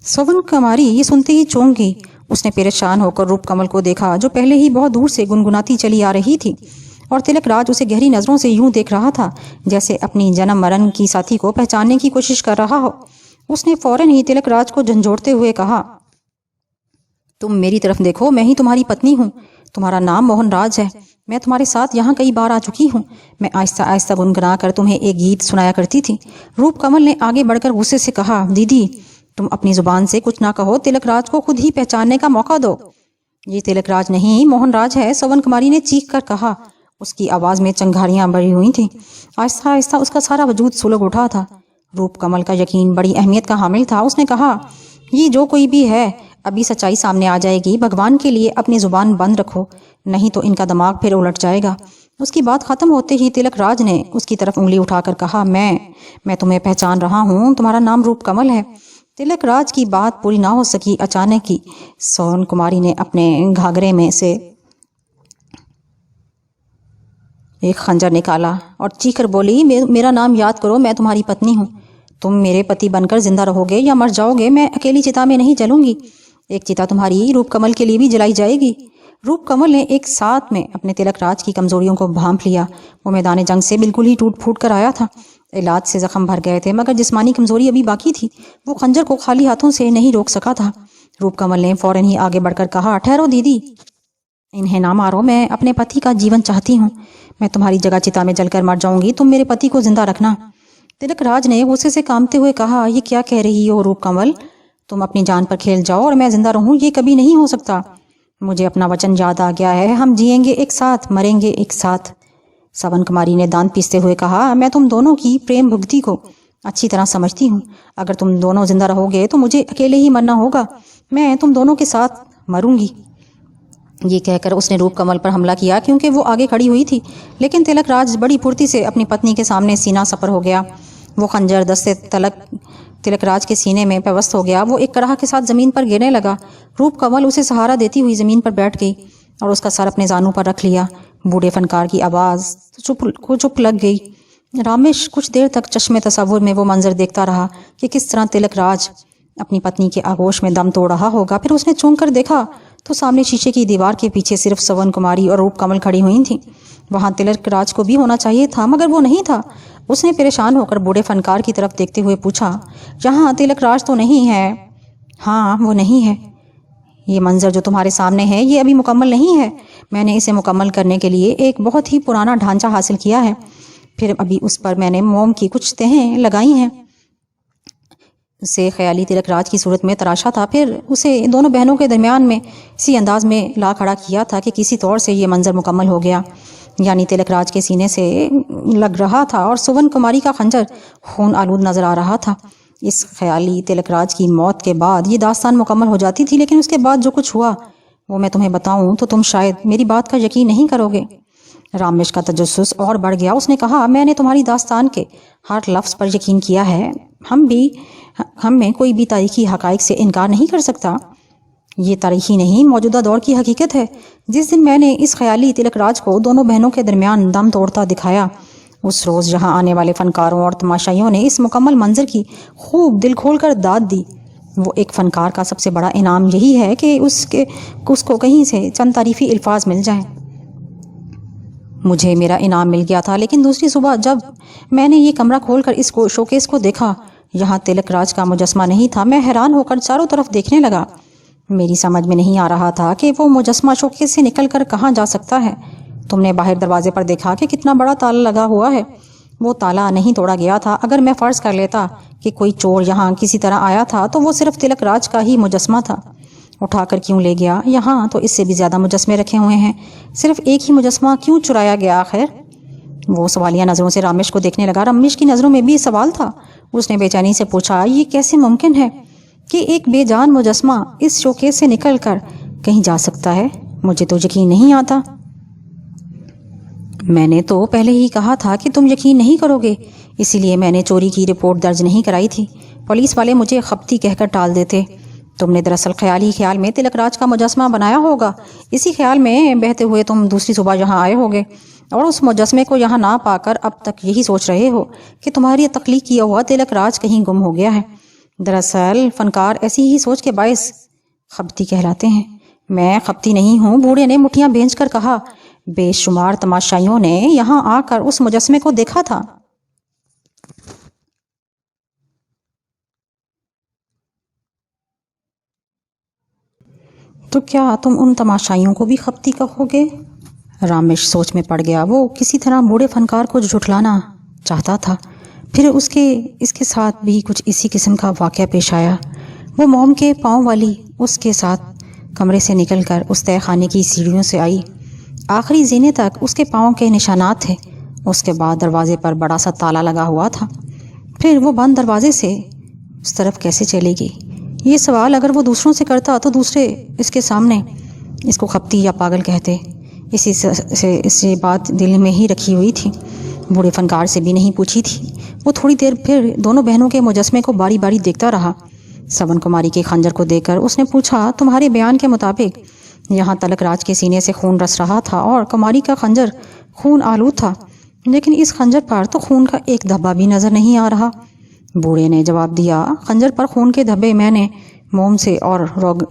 Speaker 1: سون کماری یہ سنتے ہی چونک گئی۔ اس نے پریشان ہو کر روپ کمل کو دیکھا جو پہلے ہی بہت دور سے گنگناتی چلی آ رہی تھی، اور تلک راج اسے گہری نظروں سے یوں دیکھ رہا تھا جیسے اپنی جنم مرن کی ساتھی کو پہچاننے کی کوشش کر رہا ہو۔ اس نے فوراً ہی تلک راج کو جھنجھوڑتے ہوئے کہا، تم میری طرف دیکھو، میں ہی تمہاری پتنی ہوں۔ تمہارا نام موہن راج ہے۔ میں تمہارے ساتھ یہاں کئی بار آ چکی ہوں۔ میں آہستہ آہستہ گنگنا کر تمہیں ایک گیت سنایا کرتی تھی۔ روپ کمل نے آگے بڑھ کر غصے سے کہا، دیدی تم اپنی زبان سے کچھ نہ کہو، تلک راج کو خود ہی پہچاننے کا موقع دو۔ یہ تلک راج نہیں، موہن راج ہے، سون کماری نے چیخ کر کہا۔ اس کی آواز میں چنگھاریاں بھری ہوئی تھیں۔ آہستہ آہستہ اس کا سارا وجود سلگ اٹھا تھا۔ روپ کمل کا یقین بڑی اہمیت کا حامل تھا۔ اس نے کہا، یہ جو کوئی بھی ہے، ابھی سچائی سامنے آ جائے گی۔ بھگوان کے لیے اپنی زبان بند رکھو، نہیں تو ان کا دماغ پھر الٹ جائے گا۔ اس کی بات ختم ہوتے ہی تلک راج نے اس کی طرف انگلی اٹھا کر کہا، میں تمہیں پہچان رہا ہوں، تمہارا نام روپ کمل ہے۔ تلک راج کی بات پوری نہ ہو سکی۔ اچانک ہی سون کماری نے اپنے گھاگرے میں سے ایک خنجر نکالا اور چیخ کر بولی، میرا نام یاد کرو، میں تمہاری پتنی ہوں۔ تم میرے پتی بن کر زندہ رہو گے یا مر جاؤ گے، میں اکیلی چتا میں نہیں جلوں گی۔ ایک چتا تمہاری روپ کمل کے لیے بھی جلائی جائے گی۔ روپ کمل نے ایک ساتھ میں اپنے تلک راج کی کمزوریوں کو بھانپ لیا۔ وہ میدان جنگ سے بالکل ہی ٹوٹ پھوٹ کر آیا تھا۔ علاج سے زخم بھر گئے تھے مگر جسمانی کمزوری ابھی باقی تھی۔ وہ خنجر کو خالی ہاتھوں سے نہیں روک سکا تھا۔ روپ کمل نے فوراً ہی آگے بڑھ کر کہا، ٹھہرو دیدی، انہیں نہ مارو، میں اپنے پتی کا جیون چاہتی ہوں۔ میں تمہاری جگہ چتا میں جل کر مر جاؤں گی، تم میرے پتی کو زندہ رکھنا۔ تلک راج نے غصے سے کانپتے ہوئے کہا، یہ کیا کہہ رہی ہو روپ کمل؟ تم اپنی جان پر کھیل جاؤ اور میں زندہ رہوں، یہ کبھی نہیں ہو سکتا۔ مجھے اپنا وچن یاد آ گیا ہے، ہم جئیں گے ایک ساتھ، مریں گے ایک ساتھ۔ سون کماری نے دانت پیستے ہوئے کہا، میں تم دونوں کی پریم بھکتی کو اچھی طرح سمجھتی ہوں۔ اگر تم دونوں زندہ رہو گے تو مجھے اکیلے ہی مرنا ہوگا، میں تم دونوں کے ساتھ مروں گی۔ یہ کہہ کر اس نے روپ کمل پر حملہ کیا کیونکہ وہ آگے کھڑی ہوئی تھی، لیکن تلک راج بڑی پھرتی سے اپنی پتنی کے سامنے سینہ سپر ہو گیا۔ وہ خنجر دستے تلک راج کے سینے میں پیوست ہو گیا۔ وہ ایک کرہ کے ساتھ زمین پر گرنے لگا۔ روپ کمل اسے سہارا دیتی ہوئی زمین پر بیٹھ گئی اور اس کا سر اپنے زانوں پر رکھ لیا۔ بوڑھے فنکار کی آواز چپ لگ گئی۔ رامش کچھ دیر تک چشم تصور میں وہ منظر دیکھتا رہا کہ کس طرح تلک راج اپنی پتنی کے آغوش میں دم توڑ رہا ہوگا۔ پھر اس نے چونک کر دیکھا تو سامنے شیشے کی دیوار کے پیچھے صرف سون کماری اور روپ کمل کھڑی ہوئی تھیں۔ وہاں تلک راج کو بھی ہونا چاہیے تھا مگر وہ نہیں تھا۔ اس نے پریشان ہو کر بوڑھے فنکار کی طرف دیکھتے ہوئے پوچھا، یہاں تلک راج تو نہیں ہے؟ ہاں، وہ نہیں ہے۔ یہ منظر جو تمہارے سامنے ہے یہ ابھی مکمل نہیں ہے۔ میں نے اسے مکمل کرنے کے لیے ایک بہت ہی پرانا ڈھانچہ حاصل کیا ہے، پھر ابھی اس پر میں نے موم کی کچھ تہیں لگائی ہیں۔ اسے خیالی تلک راج کی صورت میں تراشا تھا، پھر اسے دونوں بہنوں کے درمیان میں اسی انداز میں لا کھڑا کیا تھا کہ کسی طور سے یہ منظر مکمل ہو گیا، یعنی تلک راج کے سینے سے لگ رہا تھا اور سون کماری کا خنجر خون آلود نظر آ رہا تھا۔ اس خیالی تلک راج کی موت کے بعد یہ داستان مکمل ہو جاتی تھی، لیکن اس کے بعد جو کچھ ہوا وہ میں تمہیں بتاؤں تو تم شاید میری بات کا یقین نہیں کرو گے۔ رامش کا تجسس اور بڑھ گیا۔ اس نے کہا، میں نے تمہاری داستان کے ہر لفظ پر یقین کیا ہے، ہم میں کوئی بھی تاریخی حقائق سے انکار نہیں کر سکتا۔ یہ تاریخی نہیں، موجودہ دور کی حقیقت ہے۔ جس دن میں نے اس خیالی تلک راج کو دونوں بہنوں کے درمیان دم توڑتا دکھایا، اس روز یہاں آنے والے فنکاروں اور تماشائیوں نے اس مکمل منظر کی خوب دل کھول کر داد دی۔ وہ ایک فنکار کا سب سے بڑا انعام یہی ہے کہ اس کو کہیں سے چند تعریفی الفاظ مل جائیں۔ مجھے میرا انعام مل گیا تھا، لیکن دوسری صبح جب میں نے یہ کمرہ کھول کر اس کو شوکیس کو دیکھا، یہاں تلک راج کا مجسمہ نہیں تھا۔ میں حیران ہو کر چاروں طرف دیکھنے لگا۔ میری سمجھ میں نہیں آ رہا تھا کہ وہ مجسمہ شوکیس سے نکل کر کہاں جا سکتا ہے۔ تم نے باہر دروازے پر دیکھا کہ کتنا بڑا تالا لگا ہوا ہے۔ وہ تالا نہیں توڑا گیا تھا۔ اگر میں فرض کر لیتا کہ کوئی چور یہاں کسی طرح آیا تھا تو وہ صرف تلک راج کا ہی مجسمہ تھا۔ اٹھا کر کیوں لے گیا؟ یہاں تو اس سے بھی زیادہ مجسمے رکھے ہوئے ہیں، صرف ایک ہی مجسمہ کیوں چرایا گیا آخر؟ وہ سوالیہ نظروں سے رامش کو دیکھنے لگا۔ رامش کی نظروں میں بھی سوال تھا۔ اس نے بے چینی سے پوچھا، یہ کیسے ممکن ہے کہ ایک بے جان مجسمہ اس شوکیس سے نکل کر کہیں جا سکتا ہے؟ مجھے تو یقین نہیں آتا۔ میں نے تو پہلے ہی کہا تھا کہ تم یقین نہیں کرو گے، اسی لیے میں نے چوری کی رپورٹ درج نہیں کرائی تھی۔ پولیس والے مجھے خپتی کہہ کر ٹال دیتے۔ تم نے دراصل خیال میں تلک راج کا مجسمہ بنایا ہوگا۔ اسی خیال میں بہتے ہوئے تم دوسری صبح یہاں آئے ہوگے اور اس مجسمے کو یہاں نہ پا کر اب تک یہی سوچ رہے ہو کہ تمہاری تخلیق کیا ہوا تلک راج کہیں گم ہو گیا ہے۔ دراصل فنکار ایسی ہی سوچ کے باعث خپتی کہلاتے ہیں۔ میں خپتی نہیں ہوں، بوڑھے نے مٹھیاں بھینج کر کہا۔ بے شمار تماشائیوں نے یہاں آ کر اس مجسمے کو دیکھا تھا۔ تو کیا تم ان تماشائیوں کو بھی خپتی کہو گے؟ رامش سوچ میں پڑ گیا۔ وہ کسی طرح بوڑھے فنکار کو جھٹلانا چاہتا تھا، پھر اس کے ساتھ بھی کچھ اسی قسم کا واقعہ پیش آیا۔ وہ موم کے پاؤں والی اس کے ساتھ کمرے سے نکل کر اس تہہ خانے کی سیڑھیوں سے آئی۔ آخری زینے تک اس کے پاؤں کے نشانات تھے۔ اس کے بعد دروازے پر بڑا سا تالا لگا ہوا تھا۔ پھر وہ بند دروازے سے اس طرف کیسے چلے گی؟ یہ سوال اگر وہ دوسروں سے کرتا تو دوسرے اس کے سامنے اس کو خپتی یا پاگل کہتے۔ اسی بات دل میں ہی رکھی ہوئی تھی، بوڑھے فنکار سے بھی نہیں پوچھی تھی۔ وہ تھوڑی دیر پھر دونوں بہنوں کے مجسمے کو باری باری دیکھتا رہا۔ سون کماری کے خنجر کو دیکھ کر اس نے پوچھا، تمہارے بیان کے مطابق یہاں تلک راج کے سینے سے خون رس رہا تھا اور کماری کا خنجر خون آلود تھا، لیکن اس خنجر پر تو خون کا ایک دھبا بھی نظر نہیں آ رہا۔ بوڑھے نے جواب دیا، خنجر پر خون کے دھبے میں نے موم سے اور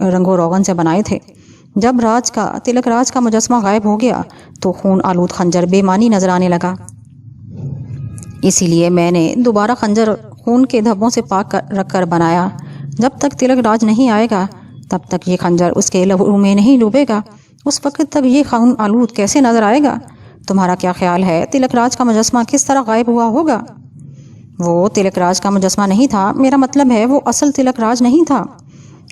Speaker 1: رنگ و روغن سے بنائے تھے۔ جب تلک راج کا مجسمہ غائب ہو گیا تو خون آلود خنجر بے معنی نظر آنے لگا، اسی لیے میں نے دوبارہ خنجر خون کے دھبوں سے پاک رکھ کر بنایا۔ جب تک تلک راج نہیں آئے گا تب تک یہ خنجر اس کے لہو میں نہیں ڈوبے گا۔ اس وقت تک یہ خون آلود کیسے نظر آئے گا؟ تمہارا کیا خیال ہے تلک راج کا مجسمہ کس طرح غائب ہوا ہوگا؟ وہ تلک راج کا مجسمہ نہیں تھا، میرا مطلب ہے وہ اصل تلک راج نہیں تھا،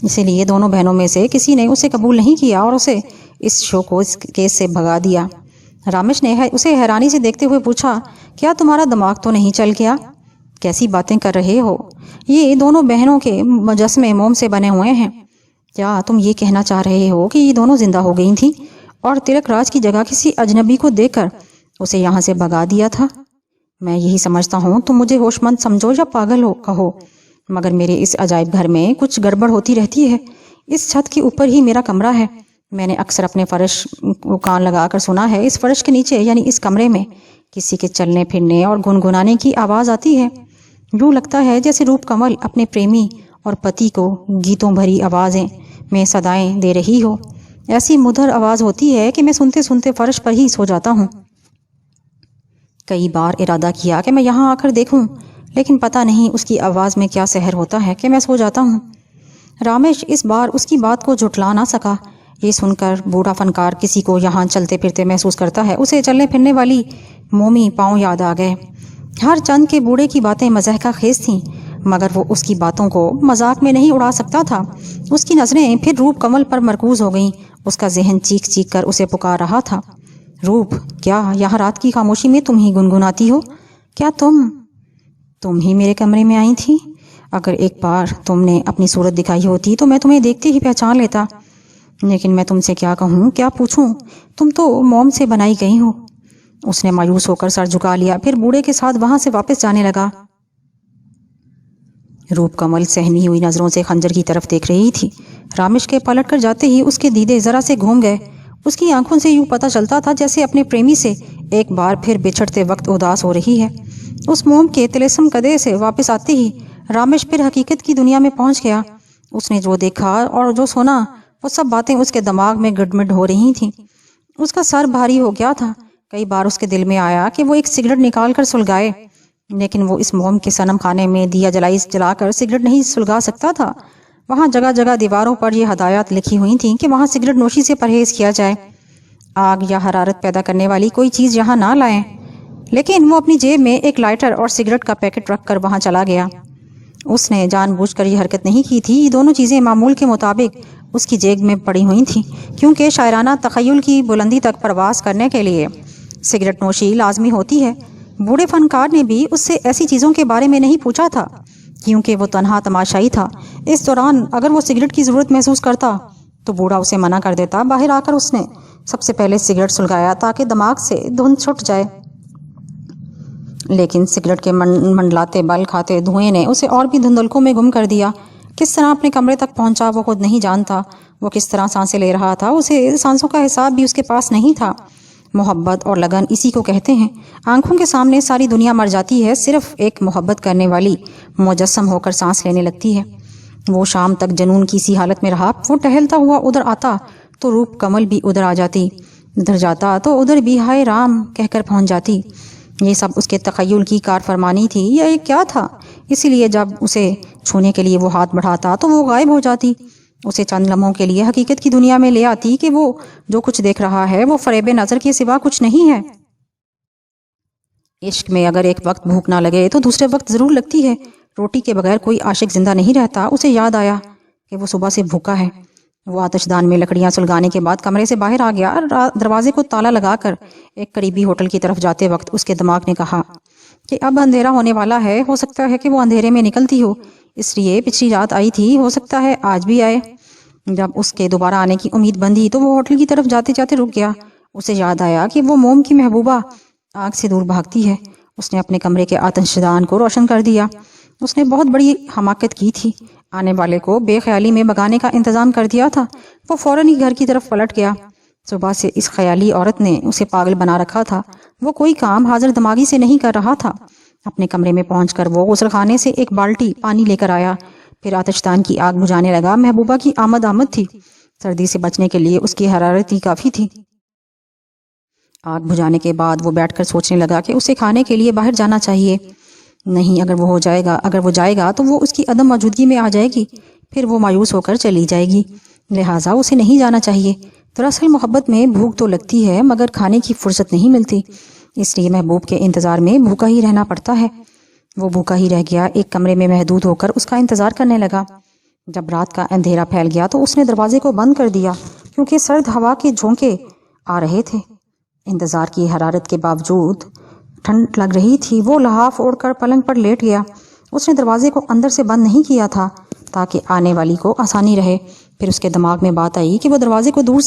Speaker 1: اسی لیے دونوں بہنوں میں سے کسی نے اسے قبول نہیں کیا اور اسے اس شو کو اس کیس سے بھگا دیا۔ رامش نے اسے حیرانی سے دیکھتے ہوئے پوچھا، کیا تمہارا دماغ تو نہیں چل گیا؟ کیسی باتیں کر رہے ہو؟ یہ دونوں بہنوں کے مجسمے موم سے بنے ہوئے ہیں۔ کیا تم یہ کہنا چاہ رہے ہو کہ یہ دونوں زندہ ہو گئی تھیں اور تلک راج کی جگہ کسی اجنبی کو دیکھ کر اسے یہاں سے بھگا دیا تھا؟ میں یہی سمجھتا ہوں، تم مجھے ہوش مند سمجھو یا پاگل کہو، مگر میرے اس عجائب گھر میں کچھ گڑبڑ ہوتی رہتی ہے۔ اس چھت کے اوپر ہی میرا کمرہ ہے۔ میں نے اکثر اپنے فرش کو کان لگا کر سنا ہے، اس فرش کے نیچے یعنی اس کمرے میں کسی کے چلنے پھرنے اور گنگنانے کی آواز آتی ہے۔ یوں لگتا ہے جیسے روپ کمل اپنے پریمی اور پتی کو گیتوں بھری آوازیں میں صدائیں دے رہی ہو۔ ایسی مدھر آواز ہوتی ہے کہ میں سنتے سنتے فرش پر ہی سو جاتا ہوں۔ کئی بار ارادہ کیا کہ میں یہاں آ کر دیکھوں، لیکن پتہ نہیں اس کی آواز میں کیا سحر ہوتا ہے کہ میں سو جاتا ہوں۔ رامش اس بار اس کی بات کو جھٹلا نہ سکا۔ یہ سن کر بوڑھا فنکار کسی کو یہاں چلتے پھرتے محسوس کرتا ہے، اسے چلنے پھرنے والی مومی پاؤں یاد آ گئے۔ ہر چند کے بوڑھے کی باتیں مضحکہ خیز تھیں، مگر وہ اس کی باتوں کو مذاق میں نہیں اڑا سکتا تھا۔ اس کی نظریں پھر روپ کمل پر مرکوز ہو گئیں۔ اس کا ذہن چیخ چیخ کر اسے پکار رہا تھا، روپ، کیا یہاں رات کی خاموشی میں تم ہی گنگناتی ہو؟ کیا تم ہی میرے کمرے میں آئی تھی؟ اگر ایک بار تم نے اپنی صورت دکھائی ہوتی تو میں تمہیں دیکھتے ہی پہچان لیتا، لیکن میں تم سے کیا کہوں، کیا پوچھوں؟ تم تو موم سے بنائی گئی ہو۔ اس نے مایوس ہو کر سر جھکا لیا، پھر بوڑھے کے ساتھ وہاں سے واپس جانے لگا۔ روپ کمل سہمی ہوئی نظروں سے خنجر کی طرف دیکھ رہی تھی۔ رامش کے پلٹ کر جاتے ہی اس کے دیدے ذرا سے گھوم گئے۔ اس کی آنکھوں سے یوں پتہ چلتا تھا جیسے اپنے پریمی سے ایک بار پھر بچھڑتے وقت اداس ہو رہی ہے۔ اس موم کے طلسم کدے سے واپس آتے ہی رامش پھر حقیقت کی دنیا میں پہنچ گیا۔ اس نے جو دیکھا اور جو سنا وہ سب باتیں اس کے دماغ میں گڈمڈ ہو رہی تھیں۔ اس کا سر بھاری ہو گیا تھا۔ کئی بار اس کے دل میں آیا کہ وہ ایک سگریٹ نکال کر سلگائے، لیکن وہ اس موم کے صنم خانے میں دیا جلا کر سگریٹ نہیں سلگا سکتا تھا۔ وہاں جگہ جگہ دیواروں پر یہ ہدایات لکھی ہوئی تھیں کہ وہاں سگریٹ نوشی سے پرہیز کیا جائے، آگ یا حرارت پیدا کرنے والی کوئی چیز یہاں نہ لائیں۔ لیکن وہ اپنی جیب میں ایک لائٹر اور سگریٹ کا پیکٹ رکھ کر وہاں چلا گیا۔ اس نے جان بوجھ کر یہ حرکت نہیں کی تھی۔ یہ دونوں چیزیں معمول کے مطابق اس کی جیب میں پڑی ہوئی تھیں، کیونکہ شاعرانہ تخیل کی بلندی تک پرواز کرنے کے لیے سگریٹ نوشی لازمی ہوتی ہے۔ بوڑھے فنکار نے بھی اس سے ایسی چیزوں کے بارے میں نہیں پوچھا تھا، کیونکہ وہ تنہا تماشائی تھا۔ اس دوران اگر وہ سگریٹ کی ضرورت محسوس کرتا تو بوڑھا اسے منع کر دیتا۔ باہر آ کر اس نے سب سے پہلے سگریٹ سلگایا تاکہ دماغ سے دھند چھٹ جائے، لیکن سگریٹ کے منڈلاتے بل کھاتے دھوئیں نے اسے اور بھی دھندلکوں میں گم کر دیا۔ کس طرح اپنے کمرے تک پہنچا وہ خود نہیں جانتا۔ وہ کس طرح سانسیں لے رہا تھا، اسے سانسوں کا حساب بھی اس کے پاس نہیں تھا۔ محبت اور لگن اسی کو کہتے ہیں۔ آنکھوں کے سامنے ساری دنیا مر جاتی ہے، صرف ایک محبت کرنے والی مجسم ہو کر سانس لینے لگتی ہے۔ وہ شام تک جنون کی سی حالت میں رہا۔ وہ ٹہلتا ہوا ادھر آتا تو روپ کمل بھی ادھر آ جاتی، ادھر جاتا تو ادھر بھی ہائے رام کہہ کر پہنچ جاتی۔ یہ سب اس کے تخیل کی کار فرمانی تھی یا یہ کیا تھا؟ اسی لیے جب اسے چھونے کے لیے وہ ہاتھ بڑھاتا تو وہ غائب ہو جاتی، اسے چند لمحوں کے لیے حقیقت کی دنیا میں لے آتی کہ وہ جو کچھ دیکھ رہا ہے وہ فریب نظر کے سوا کچھ نہیں ہے۔ عشق میں اگر ایک وقت بھوک نہ لگے تو دوسرے وقت ضرور لگتی ہے۔ روٹی کے بغیر کوئی عاشق زندہ نہیں رہتا۔ اسے یاد آیا کہ وہ صبح سے بھوکا ہے۔ وہ آتش دان میں لکڑیاں سلگانے کے بعد کمرے سے باہر آ گیا۔ دروازے کو تالا لگا کر ایک قریبی ہوٹل کی طرف جاتے وقت اس کے دماغ نے کہا کہ اب اندھیرا ہونے والا ہے، ہو سکتا ہے کہ وہ اندھیرے میں نکلتی ہو، اس لیے پچھلی رات آئی تھی، ہو سکتا ہے آج بھی آئے۔ جب اس کے دوبارہ آنے کی امید بندھی تو وہ ہوٹل کی طرف جاتے جاتے رک گیا۔ اسے یاد آیا کہ وہ موم کی محبوبہ آگ سے دور بھاگتی ہے۔ اس نے اپنے کمرے کے آتش دان کو روشن کر دیا۔ اس نے بہت بڑی حماقت کی تھی، آنے والے کو بے خیالی میں بگانے کا انتظام کر دیا تھا۔ وہ فوراً ہی گھر کی طرف پلٹ گیا۔ صبح سے اس خیالی عورت نے اسے پاگل بنا رکھا تھا۔ وہ کوئی کام حاضر دماغی سے نہیں کر رہا تھا۔ اپنے کمرے میں پہنچ کر وہ غسل خانے سے ایک بالٹی پانی لے کر آیا، پھر آتش دان کی آگ بجھانے لگا۔ محبوبہ کی آمد تھی۔ سردی سے بچنے کے لیے اس کی حرارت ہی کافی تھی۔ آگ بجھانے کے بعد وہ بیٹھ کر سوچنے لگا کہ اسے کھانے کے لیے باہر جانا چاہیے۔ نہیں، اگر وہ جائے گا تو وہ اس کی عدم موجودگی میں آ جائے گی، پھر وہ مایوس ہو کر چلی جائے گی، لہٰذا اسے نہیں جانا چاہیے۔ دراصل محبت میں بھوک تو لگتی ہے مگر کھانے کی فرصت نہیں ملتی، اس لیے محبوب کے انتظار میں بھوکا ہی رہنا پڑتا ہے۔ وہ بھوکا ہی رہ گیا، ایک کمرے میں محدود ہو کر اس کا انتظار کرنے لگا۔ جب رات کا اندھیرا پھیل گیا تو اس نے دروازے کو بند کر دیا، کیونکہ سرد ہوا کے جھونکے آ رہے تھے۔ انتظار کی حرارت کے باوجود ٹھنڈ لگ رہی تھی۔ وہ لحاف اوڑھ کر پلنگ پر لیٹ گیا۔ اس نے دروازے کو اندر سے بند نہیں کیا تھا تاکہ آنے والی کو آسانی رہے۔ پھر اس کے دماغ میں بات آئی کہ وہ دروازے کو دور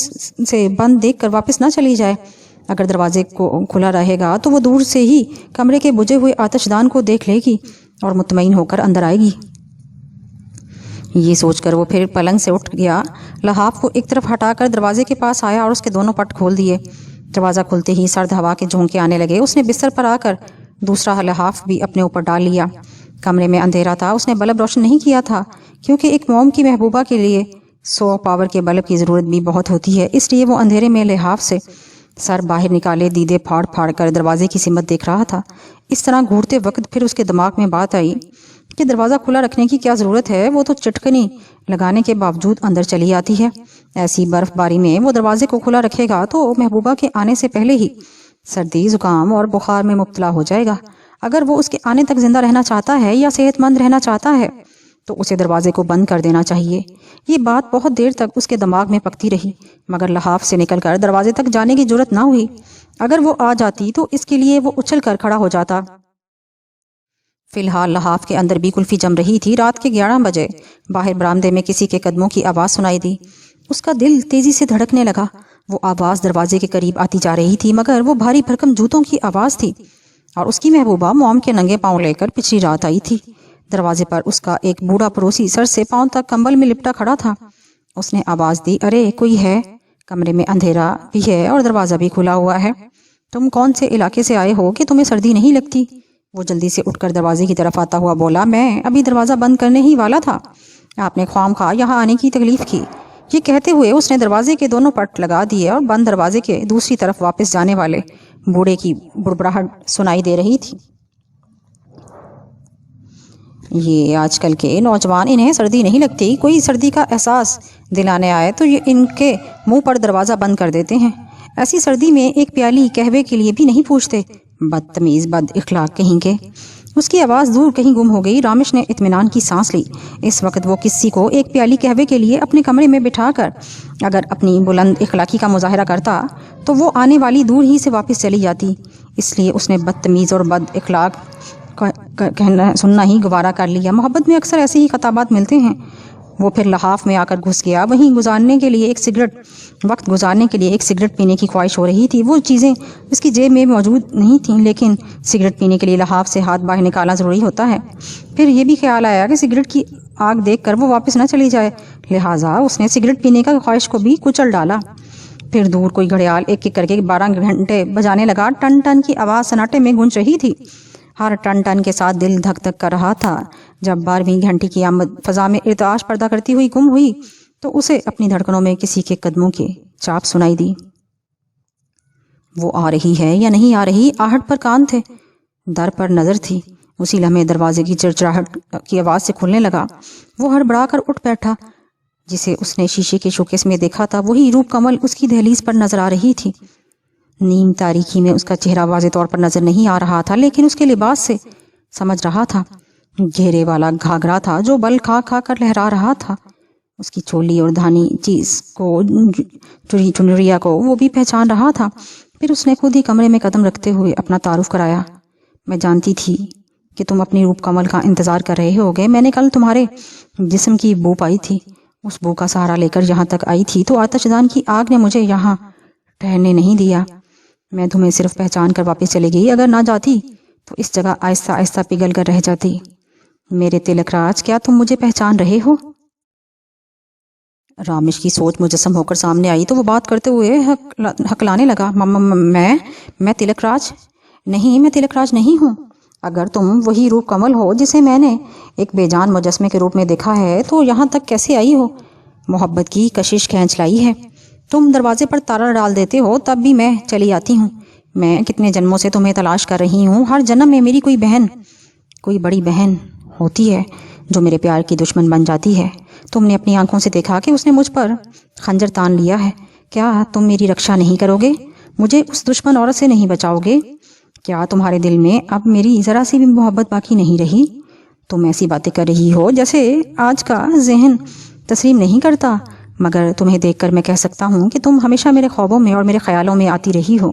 Speaker 1: سے بند دیکھ کر واپس نہ چلی جائے۔ اگر دروازے کو کھلا رہے گا تو وہ دور سے ہی کمرے کے بجھے ہوئے آتش دان کو دیکھ لے گی اور مطمئن ہو کر اندر آئے گی۔ یہ سوچ کر وہ پھر پلنگ سے اٹھ گیا، لحاف کو ایک طرف ہٹا کر دروازے کے پاس آیا اور اس کے دونوں پٹ کھول دیے۔ دروازہ کھلتے ہی سرد ہوا کے جھونکے آنے لگے۔ اس نے بستر پر آ کر دوسرا لحاف بھی اپنے اوپر ڈال لیا۔ کمرے میں اندھیرا تھا، اس نے بلب روشن نہیں کیا تھا، کیونکہ ایک موم کی محبوبہ کے لیے 100 پاور کے بلب کی ضرورت بھی بہت ہوتی ہے، اس لیے وہ اندھیرے میں لحاف سے سر باہر نکالے دیدے پھاڑ پھاڑ کر دروازے کی سمت دیکھ رہا تھا۔ اس طرح گھورتے وقت پھر اس کے دماغ میں بات آئی کہ دروازہ کھلا رکھنے کی کیا ضرورت ہے، وہ تو چٹکنی لگانے کے باوجود اندر چلی آتی ہے۔ ایسی برف باری میں وہ دروازے کو کھلا رکھے گا تو محبوبہ کے آنے سے پہلے ہی سردی، زکام اور بخار میں مبتلا ہو جائے گا۔ اگر وہ اس کے آنے تک زندہ رہنا چاہتا ہے یا صحت مند رہنا چاہتا ہے تو اسے دروازے کو بند کر دینا چاہیے۔ یہ بات بہت دیر تک اس کے دماغ میں پکتی رہی، مگر لحاف سے نکل کر دروازے تک جانے کی جرت نہ ہوئی۔ اگر وہ آ جاتی تو اس کے لیے وہ اچھل کر کھڑا ہو جاتا۔ فی الحال لحاف کے اندر بھی کلفی جم رہی تھی۔ رات کے 11 بجے باہر برآمدے میں کسی کے قدموں کی آواز سنائی دی۔ اس کا دل تیزی سے دھڑکنے لگا۔ وہ آواز دروازے کے قریب آتی جا رہی تھی، مگر وہ بھاری بھرکم جوتوں کی آواز تھی، اور اس کی محبوبہ موم کے ننگے پاؤں لے کر پچھلی رات آئی تھی۔ دروازے پر اس کا ایک بوڑھا پڑوسی سر سے پاؤں تک کمبل میں لپٹا کھڑا تھا۔ اس نے آواز دی، ارے کوئی ہے؟ کمرے میں اندھیرا بھی ہے اور دروازہ بھی کھلا ہوا ہے۔ تم کون سے علاقے سے آئے ہو کہ تمہیں سردی نہیں لگتی؟ وہ جلدی سے اٹھ کر دروازے کی طرف آتا ہوا بولا، میں ابھی دروازہ بند کرنے ہی والا تھا، آپ نے خواہ مخواہ یہاں آنے کی تکلیف کی۔ یہ کہتے ہوئے اس نے دروازے کے دونوں پٹ لگا دیے اور بند دروازے کے دوسری طرف واپس جانے والے بوڑھے کی بڑبڑاہٹ سنائی دے رہی تھی۔ یہ آج کل کے نوجوان، انہیں سردی نہیں لگتی، کوئی سردی کا احساس دلانے آئے تو یہ ان کے منہ پر دروازہ بند کر دیتے ہیں، ایسی سردی میں ایک پیالی قہوے کے لیے بھی نہیں پوچھتے، بدتمیز بد اخلاق کہیں کے۔ اس کی آواز دور کہیں گم ہو گئی۔ رامش نے اطمینان کی سانس لی۔ اس وقت وہ کسی کو ایک پیالی قہوے کے لیے اپنے کمرے میں بٹھا کر اگر اپنی بلند اخلاقی کا مظاہرہ کرتا تو وہ آنے والی دور ہی سے واپس چلی جاتی، اس لیے اس نے بدتمیز اور بد اخلاق کہنا سننا ہی گوارا کر لیا۔ محبت میں اکثر ایسے ہی خطابات ملتے ہیں۔ وہ پھر لحاف میں آ کر گھس گیا۔ وقت گزارنے کے لیے ایک سگریٹ پینے کی خواہش ہو رہی تھی۔ وہ چیزیں اس کی جیب میں موجود نہیں تھیں، لیکن سگریٹ پینے کے لیے لحاف سے ہاتھ باہر نکالنا ضروری ہوتا ہے۔ پھر یہ بھی خیال آیا کہ سگریٹ کی آگ دیکھ کر وہ واپس نہ چلی جائے، لہٰذا اس نے سگریٹ پینے کا خواہش کو بھی کچل ڈالا۔ پھر دور کوئی گھڑیال ایک ایک کر کے 12 گھنٹے بجانے لگا۔ ٹن ٹن کی آواز سناٹے میں گونج رہی تھی۔ ہر ٹن ٹن کے ساتھ دل دھک دھک کر رہا تھا۔ جب 12ویں گھنٹی کی آمد فضا میں ارتعاش پیدا کرتی ہوئی گم ہوئی تو اسے اپنی دھڑکنوں میں کسی کے قدموں کی چاپ سنائی دی۔ وہ آ رہی ہے یا نہیں آ رہی، آہٹ پر کان تھے، در پر نظر تھی۔ اسی لمحے دروازے کی چرچراہٹ کی آواز سے کھلنے لگا۔ وہ ہڑبڑا کر اٹھ بیٹھا۔ جسے اس نے شیشے کے شوکیس میں دیکھا تھا وہی روپ کمل اس کی دہلیز پر نظر آ رہی تھی۔ نیم تاریکی میں اس کا چہرہ واضح طور پر نظر نہیں آ رہا تھا، لیکن اس کے لباس سے سمجھ رہا تھا۔ گھیرے والا گھاگرا تھا جو بل کھا کھا کر لہرا رہا تھا۔ اس کی چولی اور دھانی چیز کو چنریا کو وہ بھی پہچان رہا تھا۔ پھر اس نے خود ہی کمرے میں قدم رکھتے ہوئے اپنا تعارف کرایا۔ میں جانتی تھی کہ تم اپنی روپ کمل کا انتظار کر رہے ہوگے۔ میں نے کل تمہارے جسم کی بو پائی تھی، اس بو کا سہارا لے کر یہاں تک آئی تھی تو آتش دان کی آگ نے مجھے یہاں ٹھہرنے نہیں دیا۔ میں تمہیں صرف پہچان کر واپس چلی گئی، اگر نہ جاتی تو اس جگہ آہستہ آہستہ پگھل کر رہ جاتی۔ میرے تلک راج، کیا تم مجھے پہچان رہے ہو؟ رامش کی سوچ مجسم ہو کر سامنے آئی تو وہ بات کرتے ہوئے ہکلانے لگا، میں تلک راج نہیں، میں تلک راج نہیں ہوں۔ اگر تم وہی روپ کمل ہو جسے میں نے ایک بے جان مجسمے کے روپ میں دیکھا ہے تو یہاں تک کیسے آئی ہو؟ محبت کی کشش کھینچ لائی ہے۔ تم دروازے پر تالا ڈال دیتے ہو تب بھی میں چلی آتی ہوں۔ میں کتنے جنموں سے تمہیں تلاش کر رہی ہوں۔ ہر جنم میں میری کوئی بڑی بہن ہوتی ہے جو میرے پیار کی دشمن بن جاتی ہے۔ تم نے اپنی آنکھوں سے دیکھا کہ اس نے مجھ پر خنجر تان لیا ہے۔ کیا تم میری رکشا نہیں کرو گے؟ مجھے اس دشمن عورت سے نہیں بچاؤ گے؟ کیا تمہارے دل میں اب میری ذرا سی بھی محبت باقی نہیں رہی؟ تم ایسی باتیں کر رہی ہو جیسے آج کا ذہن تسلیم نہیں کرتا، مگر تمہیں دیکھ کر میں کہہ سکتا ہوں کہ تم ہمیشہ میرے خوابوں میں اور میرے خیالوں میں آتی رہی ہو۔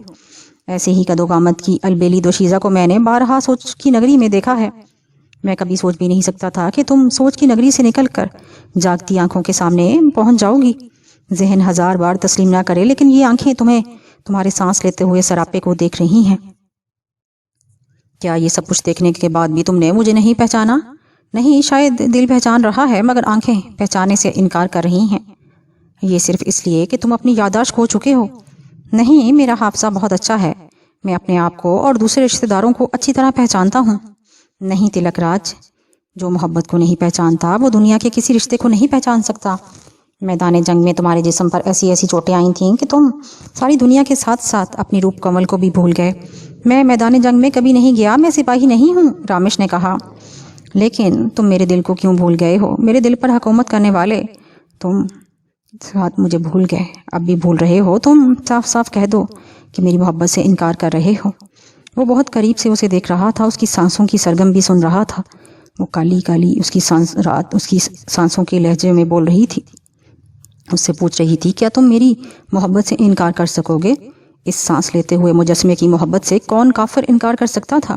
Speaker 1: ایسے ہی قدوقامت کی البیلی دوشیزہ کو میں نے بارہا سوچ کی نگری میں دیکھا ہے۔ میں کبھی سوچ بھی نہیں سکتا تھا کہ تم سوچ کی نگری سے نکل کر جاگتی آنکھوں کے سامنے پہنچ جاؤ گی۔ ذہن 1000 بار تسلیم نہ کرے لیکن یہ آنکھیں تمہارے سانس لیتے ہوئے سراپے کو دیکھ رہی ہیں۔ کیا یہ سب کچھ دیکھنے کے بعد بھی تم نے مجھے نہیں پہچانا؟ نہیں، شاید دل پہچان رہا ہے مگر آنکھیں پہچانے سے انکار کر رہی ہیں۔ یہ صرف اس لیے کہ تم اپنی یادداشت کھو چکے ہو۔ نہیں، میرا حافظہ بہت اچھا ہے، میں اپنے آپ کو اور دوسرے رشتہ داروں کو اچھی طرح پہچانتا ہوں۔ نہیں تلک راج، جو محبت کو نہیں پہچانتا وہ دنیا کے کسی رشتے کو نہیں پہچان سکتا۔ میدان جنگ میں تمہارے جسم پر ایسی چوٹیں آئی تھیں کہ تم ساری دنیا کے ساتھ ساتھ اپنی روپ کمل کو بھی بھول گئے۔ میں میدان جنگ میں کبھی نہیں گیا، میں سپاہی نہیں ہوں، رامش نے کہا۔ لیکن تم میرے دل کو کیوں بھول گئے ہو؟ میرے دل پر حکومت کرنے والے تم ساتھ مجھے بھول گئے، اب بھی بھول رہے ہو؟ تم صاف صاف کہہ دو کہ میری محبت سے انکار کر رہے ہو۔ وہ بہت قریب سے اسے دیکھ رہا تھا، اس کی سانسوں کی سرگم بھی سن رہا تھا۔ وہ کالی کالی اس کی سانسوں کے لہجے میں بول رہی تھی، اس سے پوچھ رہی تھی، کیا تم میری محبت سے انکار کر سکو گے؟ اس سانس لیتے ہوئے مجسمے کی محبت سے کون کافر انکار کر سکتا تھا،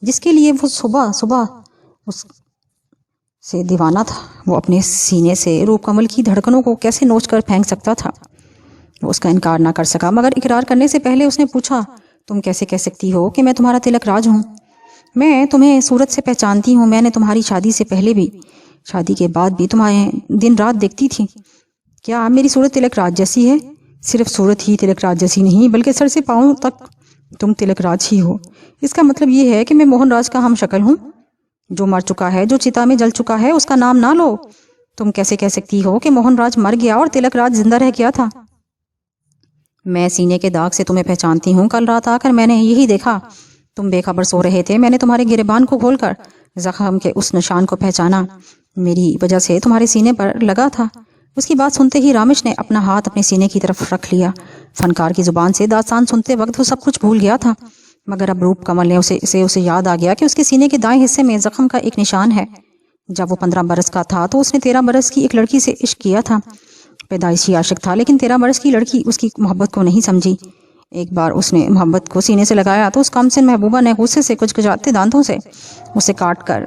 Speaker 1: جس کے لیے وہ صبح صبح اس سے دیوانہ تھا؟ وہ اپنے سینے سے روپ کمل کی دھڑکنوں کو کیسے نوچ کر پھینک سکتا تھا؟ وہ اس کا انکار نہ کر سکا، مگر اقرار کرنے سے پہلے اس نے پوچھا، تم کیسے کہہ سکتی ہو کہ میں تمہارا تلک راج ہوں؟ میں تمہیں صورت سے پہچانتی ہوں، میں نے تمہاری شادی سے پہلے بھی، شادی کے بعد بھی تمہیں دن رات دیکھتی تھی۔ کیا میری صورت تلک راج جیسی ہے؟ صرف صورت ہی تلک راج جیسی نہیں، بلکہ سر سے پاؤں تک تم تلک راج ہی ہو۔ اس کا مطلب یہ ہے کہ میں موہن راج کا ہم شکل ہوں؟ جو مر چکا ہے، جو چتا میں جل چکا ہے، اس کا نام نہ لو۔ تم کیسے کہہ سکتی ہو کہ موہن راج مر گیا اور تلک راج زندہ رہ گیا تھا؟ میں سینے کے داغ سے تمہیں پہچانتی ہوں، کل رات آ کر میں نے یہی دیکھا، تم بے خبر سو رہے تھے، میں نے تمہارے گریبان کو کھول کر زخم کے اس نشان کو پہچانا، میری وجہ سے تمہارے سینے پر لگا تھا۔ اس کی بات سنتے ہی رامش نے اپنا ہاتھ اپنے سینے کی طرف رکھ لیا۔ فنکار کی زبان سے داستان سنتے وقت وہ سب کچھ بھول گیا تھا، مگر اب روپ کمل نے اسے یاد آ گیا کہ اس کے سینے کے دائیں حصے میں زخم کا ایک نشان ہے۔ جب وہ 15 برس کا تھا تو اس نے 13 برس کی ایک لڑکی سے عشق کیا تھا۔ پیدائشی عاشق تھا، لیکن 13 برس کی لڑکی اس کی محبت کو نہیں سمجھی۔ ایک بار اس نے محبت کو سینے سے لگایا تو اس کمسن محبوبہ نے غصے سے کچھ کچاتے دانتوں سے اسے کاٹ کر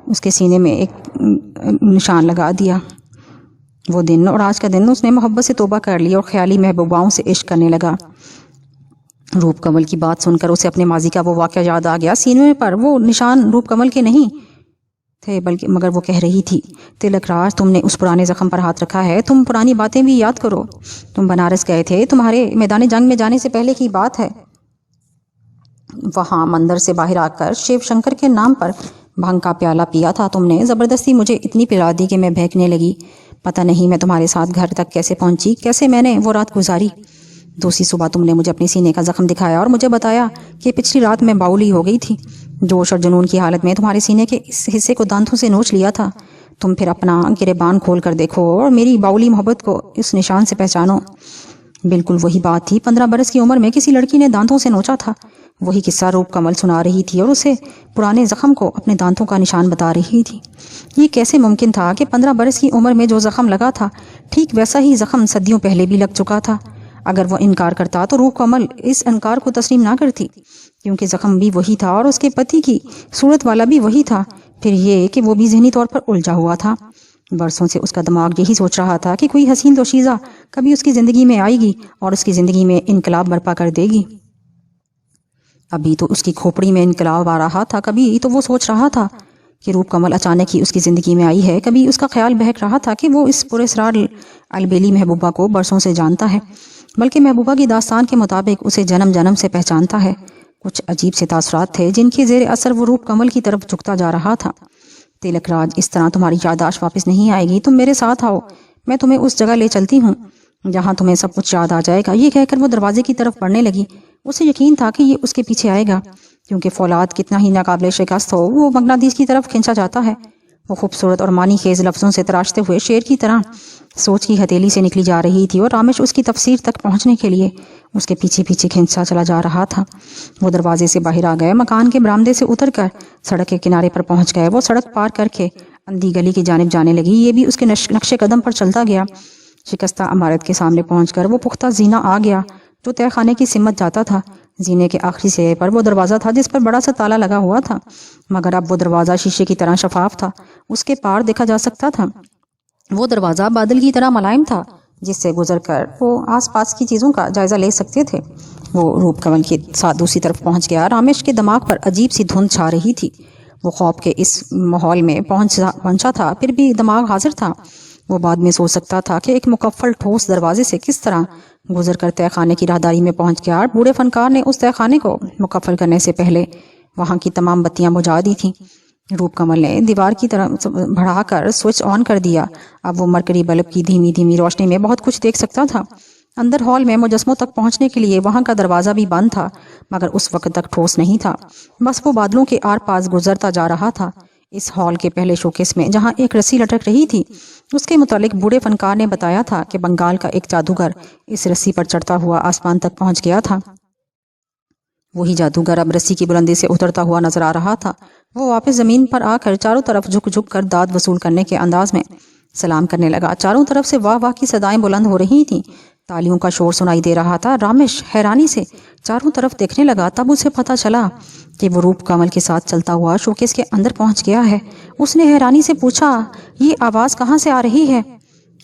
Speaker 1: اس کے سینے میں ایک نشان لگا دیا۔ وہ دن اور آج کا دن اس نے محبت سے توبہ کر لی اور خیالی محبوباؤں سے عشق کرنے لگا۔ روپ کمل کی بات سن کر اسے اپنے ماضی کا وہ واقعہ یاد آ گیا۔ سینے پر وہ نشان روپ کمل کے نہیں تھے، بلکہ مگر وہ کہہ رہی تھی، تلک راج، تم نے اس پرانے زخم پر ہاتھ رکھا ہے، تم پرانی باتیں بھی یاد کرو۔ تم بنارس گئے تھے، تمہارے میدان جنگ میں جانے سے پہلے کی بات ہے۔ وہاں مندر سے باہر آ کر شیو شنکر کے نام پر بھنگ کا پیالہ پیا تھا تم نے، زبردستی مجھے اتنی پلا دی کہ میں بہکنے لگی۔ پتہ نہیں میں تمہارے ساتھ گھر تک کیسے پہنچی، کیسے میں نے وہ رات گزاری۔ دوسری صبح تم نے مجھے اپنے سینے کا زخم دکھایا اور مجھے بتایا کہ پچھلی رات میں باؤلی ہو گئی تھی۔ جوش اور جنون کی حالت میں تمہارے سینے کے اس حصے کو دانتوں سے نوچ لیا تھا۔ تم پھر اپنا گریبان کھول کر دیکھو اور میری باؤلی محبت کو اس نشان سے پہچانو۔ بالکل وہی بات تھی، 15 برس کی عمر میں کسی لڑکی نے دانتوں سے نوچا تھا۔ وہی قصہ روپ کمل سنا رہی تھی اور اسے پرانے زخم کو اپنے دانتوں کا نشان بتا رہی تھی۔ یہ کیسے ممکن تھا کہ 15 برس کی عمر میں جو زخم لگا تھا، ٹھیک ویسا ہی زخم صدیوں پہلے بھی لگ چکا تھا؟ اگر وہ انکار کرتا تو روپ کمل اس انکار کو تسلیم نہ کرتی، کیونکہ زخم بھی وہی تھا اور اس کے پتی کی صورت والا بھی وہی تھا۔ پھر یہ کہ وہ بھی ذہنی طور پر الجھا ہوا تھا۔ برسوں سے اس کا دماغ یہی سوچ رہا تھا کہ کوئی حسین دوشیزہ کبھی اس کی زندگی میں آئے گی اور اس کی زندگی میں انقلاب برپا کر دے گی۔ ابھی تو اس کی کھوپڑی میں انقلاب آ رہا تھا، کبھی تو وہ سوچ رہا تھا کہ روپ کمل اچانک ہی اس کی زندگی میں آئی ہے، کبھی اس کا خیال بہک رہا تھا کہ وہ اس پراسرار البیلی محبوبہ کو برسوں سے جانتا ہے، بلکہ محبوبہ کی داستان کے مطابق اسے جنم جنم سے پہچانتا ہے۔ کچھ عجیب سے تاثرات تھے جن کے زیر اثر وہ روپ کمل کی طرف جھکتا جا رہا تھا۔ تلک راج، اس طرح تمہاری یادداشت واپس نہیں آئے گی، تم میرے ساتھ آؤ، میں تمہیں اس جگہ لے چلتی ہوں جہاں تمہیں سب کچھ یاد آ جائے گا۔ یہ کہہ کر وہ دروازے کی طرف بڑھنے لگی۔ اسے یقین تھا کہ یہ اس کے پیچھے آئے گا، کیونکہ فولاد کتنا ہی ناقابل شکست ہو، وہ مغناطیس کی طرف کھینچا جاتا ہے۔ وہ خوبصورت اور معنی خیز لفظوں سے تراشتے ہوئے شیر کی طرح سوچ کی ہتھیلی سے نکلی جا رہی تھی، اور رامش اس کی تفسیر تک پہنچنے کے لیے اس کے پیچھے پیچھے کھینچا چلا جا رہا تھا۔ وہ دروازے سے باہر آ گئے، مکان کے برآمدے سے اتر کر سڑک کے کنارے پر پہنچ گئے۔ وہ سڑک پار کر کے اندھی گلی کی جانب جانے لگی، یہ بھی اس کے نقش قدم پر چلتا گیا۔ شکستہ عمارت کے سامنے پہنچ کر وہ پختہ زینہ آ گیا جو تہہ خانے کی سمت جاتا تھا۔ زینے کے آخری سرے پر وہ دروازہ تھا جس پر بڑا سا تالا لگا ہوا تھا، مگر اب وہ دروازہ شیشے کی طرح شفاف تھا، اس کے پار دیکھا جا سکتا تھا۔ وہ دروازہ بادل کی طرح ملائم تھا جس سے گزر کر وہ آس پاس کی چیزوں کا جائزہ لے سکتے تھے۔ وہ روپ کمل کے ساتھ دوسری طرف پہنچ گیا۔ رامش کے دماغ پر عجیب سی دھند چھا رہی تھی۔ وہ خوف کے اس ماحول میں پہنچا تھا، پھر بھی دماغ حاضر تھا۔ وہ بعد میں سوچ سکتا تھا کہ ایک مکفل ٹھوس دروازے سے کس طرح گزر کر تہہ خانے کی راہداری میں پہنچ گیا۔ بوڑھے فنکار نے اس تہہ خانے کو مکفل کرنے سے پہلے وہاں کی تمام بتیاں بجھا دی تھیں۔ روپ کمل نے دیوار کی طرف بڑھا کر سوئچ آن کر دیا۔ اب وہ مرکری بلب کی دھیمی دھیمی روشنی میں بہت کچھ دیکھ سکتا تھا۔ اندر ہال میں مجسموں تک پہنچنے کے لیے وہاں کا دروازہ بھی بند تھا، مگر اس وقت تک ٹھوس نہیں تھا، بس وہ بادلوں کے آر پاس گزرتا جا رہا تھا۔ اس ہال کے پہلے شوکیس میں جہاں ایک رسی لٹک رہی تھی، اس کے متعلق بوڑھے فنکار نے بتایا تھا کہ بنگال کا ایک جادوگر اس رسی پر چڑھتا ہوا آسمان تک پہنچ گیا تھا۔ وہی جادوگر اب رسی کی بلندی سے اترتا ہوا نظر آ رہا تھا۔ وہ واپس زمین پر آ کر چاروں طرف جھک جھک کر داد وصول کرنے کے انداز میں سلام کرنے لگا۔ چاروں طرف سے واہ واہ کی صدائیں بلند ہو رہی تھیں، تالیوں کا شور سنائی دے رہا تھا۔ رامش حیرانی سے چاروں طرف دیکھنے لگا، تب اسے پتہ چلا کہ وہ روپ کمل کے ساتھ چلتا ہوا شوکیس کے اندر پہنچ گیا ہے۔ اس نے حیرانی سے پوچھا، یہ آواز کہاں سے آ رہی ہے؟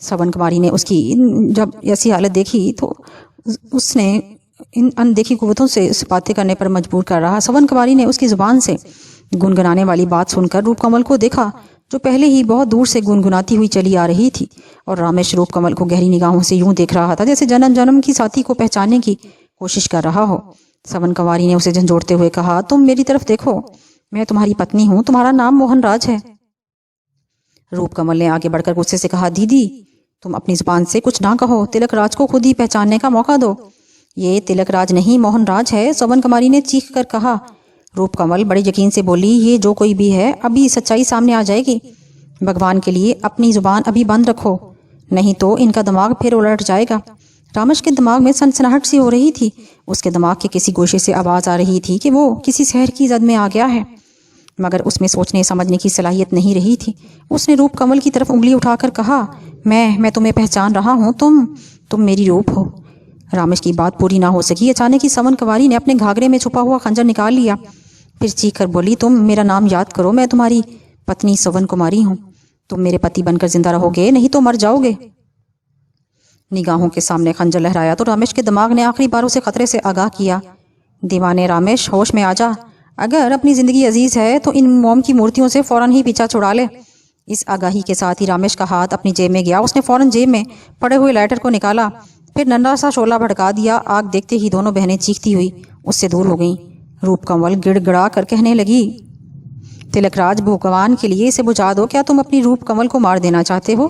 Speaker 1: سون کماری نے اس کی جب ایسی حالت دیکھی تو اس نے ان اندیکھی قوتوں سے اس باتیں کرنے پر مجبور کر رہا۔ سون کماری نے اس کی زبان سے گنگنانے والی بات سن کر روپ کمل کو دیکھا جو پہلے ہی بہت دور سے گنگناتی ہوئی چلی آ رہی تھی، اور رامیش روپ کمل کو گہری نگاہوں سے یوں دیکھ رہا تھا جیسے جنم جنم کی ساتھی کو پہچاننے کی کوشش کر رہا ہو۔ سون کماری نے اسے جھنجھوڑتے ہوئے کہا، تم میری طرف دیکھو، میں تمہاری پتنی ہوں، تمہارا نام موہن راج ہے۔ روپ کمل نے آگے بڑھ کر غصے سے کہا، دیدی تم اپنی زبان سے کچھ نہ کہو، تلک راج کو خود ہی پہچاننے کا موقع دو۔ یہ تلک راج نہیں، موہن راج ہے، سون کماری نے چیخ کر کہا۔ روپ کمل بڑے یقین سے بولی، یہ جو کوئی بھی ہے ابھی سچائی سامنے آ جائے گی، بھگوان کے لیے اپنی زبان ابھی بند رکھو، نہیں تو ان کا دماغ پھر الٹ جائے گا۔ رامش کے دماغ میں سنسناہٹ سی ہو رہی تھی، اس کے دماغ کے کسی گوشے سے آواز آ رہی تھی کہ وہ کسی سحر کی زد میں آ گیا ہے، مگر اس میں سوچنے سمجھنے کی صلاحیت نہیں رہی تھی۔ اس نے روپ کمل کی طرف انگلی اٹھا کر کہا، میں تمہیں پہچان رہا ہوں، تم میری روپ ہو۔ رامش کی بات پوری نہ ہو سکی، اچانک ہی سون کماری نے اپنے گھاگرے میں چھپا ہوا خنجر نکال لیا، پھر چیخ کر بولی، تم میرا نام یاد کرو، میں تمہاری پتنی سون کماری ہوں، تم میرے پتی بن کر زندہ رہو گے، نہیں تو مر جاؤ گے۔ نگاہوں کے سامنے خنجر لہرایا تو رامش کے دماغ نے آخری بار اسے خطرے سے آگاہ کیا۔ دیوانے رامش، ہوش میں آ جا، اگر اپنی زندگی عزیز ہے تو ان موم کی مورتیوں سے فوراً ہی پیچھا چھڑا لے۔ اس آگاہی کے ساتھ ہی رامش کا ہاتھ اپنی جیب میں گیا، اس نے فوراً جیب میں پڑے ہوئے لائٹر کو نکالا، پھر ننھا سا شعلہ بھڑکا دیا۔ آگ دیکھتے ہی دونوں بہنیں چیختی ہوئی اس سے دور ہو گئیں۔ روپ کمل گڑ گڑا کر کہنے لگی، تلک راج، بھگوان کے لیے اسے بجھا دو، کیا تم اپنی روپ کمل کو مار دینا چاہتے ہو؟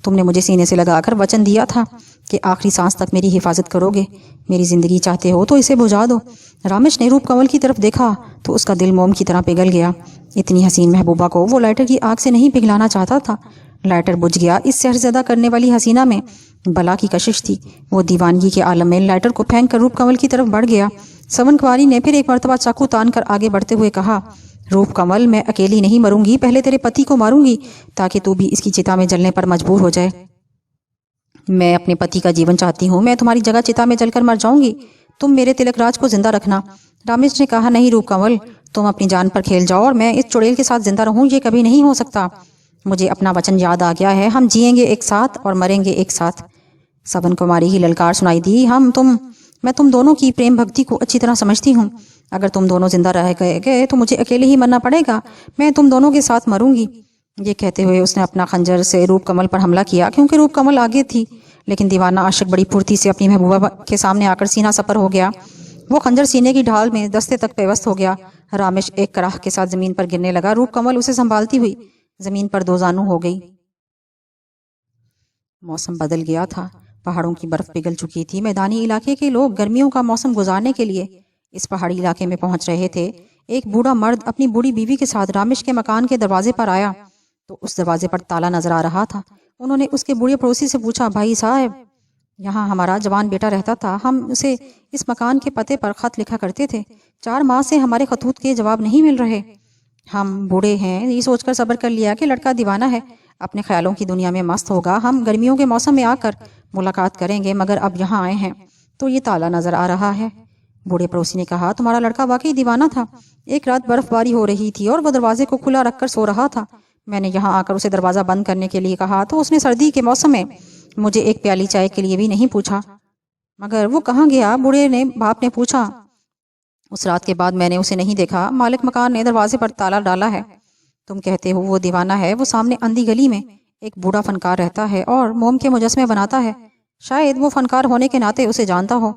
Speaker 1: تم نے مجھے سینے سے لگا کر وچن دیا تھا کہ آخری سانس تک میری حفاظت کرو گے، میری زندگی چاہتے ہو تو اسے بجھا دو۔ رامش نے روپ کمل کی طرف دیکھا تو اس کا دل موم کی طرح پگھل گیا۔ اتنی حسین محبوبہ کو وہ لائٹر کی آگ سے نہیں پگھلانا چاہتا تھا۔ لائٹر بجھ گیا۔ اس سحر زدہ کرنے والی حسینہ میں بلا کی کشش تھی۔ وہ دیوانگی کے عالم میں لائٹر کو پھینک کر روپ کمل کی طرف بڑھ گیا۔ سون کماری نے پھر ایک مرتبہ چاقو تان کر آگے بڑھتے ہوئے کہا، روپ کمل، میں اکیلی نہیں مروں گی، پہلے تیرے پتی کو ماروں گی تاکہ تو بھی اس کی چتا میں جلنے پر مجبور ہو جائے۔ میں اپنے پتی کا جیون چاہتی ہوں، میں تمہاری جگہ چتا میں جل کر مر جاؤں گی، تم میرے تلک راج کو زندہ رکھنا۔ رامش نے کہا، نہیں روپ کمل، تم اپنی جان پر کھیل جاؤ اور میں اس چڑیل کے ساتھ زندہ رہوں، یہ کبھی نہیں ہو سکتا۔ مجھے اپنا وچن یاد آ گیا ہے، ہم جئیں گے ایک ساتھ اور مریں گے ایک ساتھ۔ سون کماری کی للکار سنائی دی، میں تم دونوں کی پریم بھکتی کو اچھی طرح سمجھتی ہوں، اگر تم دونوں زندہ رہ گئے تو مجھے اکیلے ہی مرنا پڑے گا، میں تم دونوں کے ساتھ مروں گی۔ یہ کہتے ہوئے اس نے اپنا خنجر سے روپ کمل پر حملہ کیا، کیونکہ روپ کمل آگے تھی، لیکن دیوانہ عاشق بڑی پھرتی سے اپنی محبوبہ کے سامنے آ کر سینہ سپر ہو گیا۔ وہ خنجر سینے کی ڈھال میں دستے تک پیوست ہو گیا۔ رامش ایک کراہ کے ساتھ زمین پر گرنے لگا، روپ کمل اسے سنبھالتی ہوئی زمین پر دو زانو ہو گئی۔ موسم بدل گیا تھا، پہاڑوں کی برف پگھل چکی تھی۔ میدانی علاقے کے لوگ گرمیوں کا موسم گزارنے کے لیے اس پہاڑی علاقے میں پہنچ رہے تھے۔ ایک بوڑھا مرد اپنی بوڑھی بیوی کے ساتھ رامش کے مکان کے دروازے پر آیا تو اس دروازے پر تالا نظر آ رہا تھا۔ انہوں نے اس کے بوڑھے پڑوسی سے پوچھا، بھائی صاحب، یہاں ہمارا جوان بیٹا رہتا تھا، ہم اسے اس مکان کے پتے پر خط لکھا کرتے تھے، 4 ماہ سے ہمارے خطوط کے جواب نہیں مل رہے۔ ہم بوڑھے ہیں، یہ سوچ کر صبر کر لیا کہ لڑکا دیوانہ ہے، اپنے خیالوں کی دنیا میں مست ہوگا، ہم گرمیوں کے موسم میں آ کر ملاقات کریں گے، مگر اب یہاں آئے ہیں تو یہ تالا نظر آ رہا ہے۔ بوڑھے پڑوسی نے کہا، تمہارا لڑکا واقعی دیوانہ تھا، ایک رات برف باری ہو رہی تھی اور وہ دروازے کو کھلا رکھ کر سو رہا تھا، میں نے یہاں آ کر اسے دروازہ بند کرنے کے لیے کہا تو اس نے سردی کے موسم میں مجھے ایک پیالی چائے کے لیے بھی نہیں پوچھا۔ مگر وہ کہاں گیا؟ بوڑھے نے باپ نے پوچھا۔ اس رات کے بعد میں نے اسے نہیں دیکھا، مالک مکان نے دروازے پر تالا ڈالا ہے۔ تم کہتے ہو وہ دیوانہ ہے، وہ سامنے اندھی گلی میں ایک بوڑھا فنکار رہتا ہے اور موم کے مجسمے بناتا ہے، شاید وہ فنکار ہونے کے ناطے اسے جانتا ہو،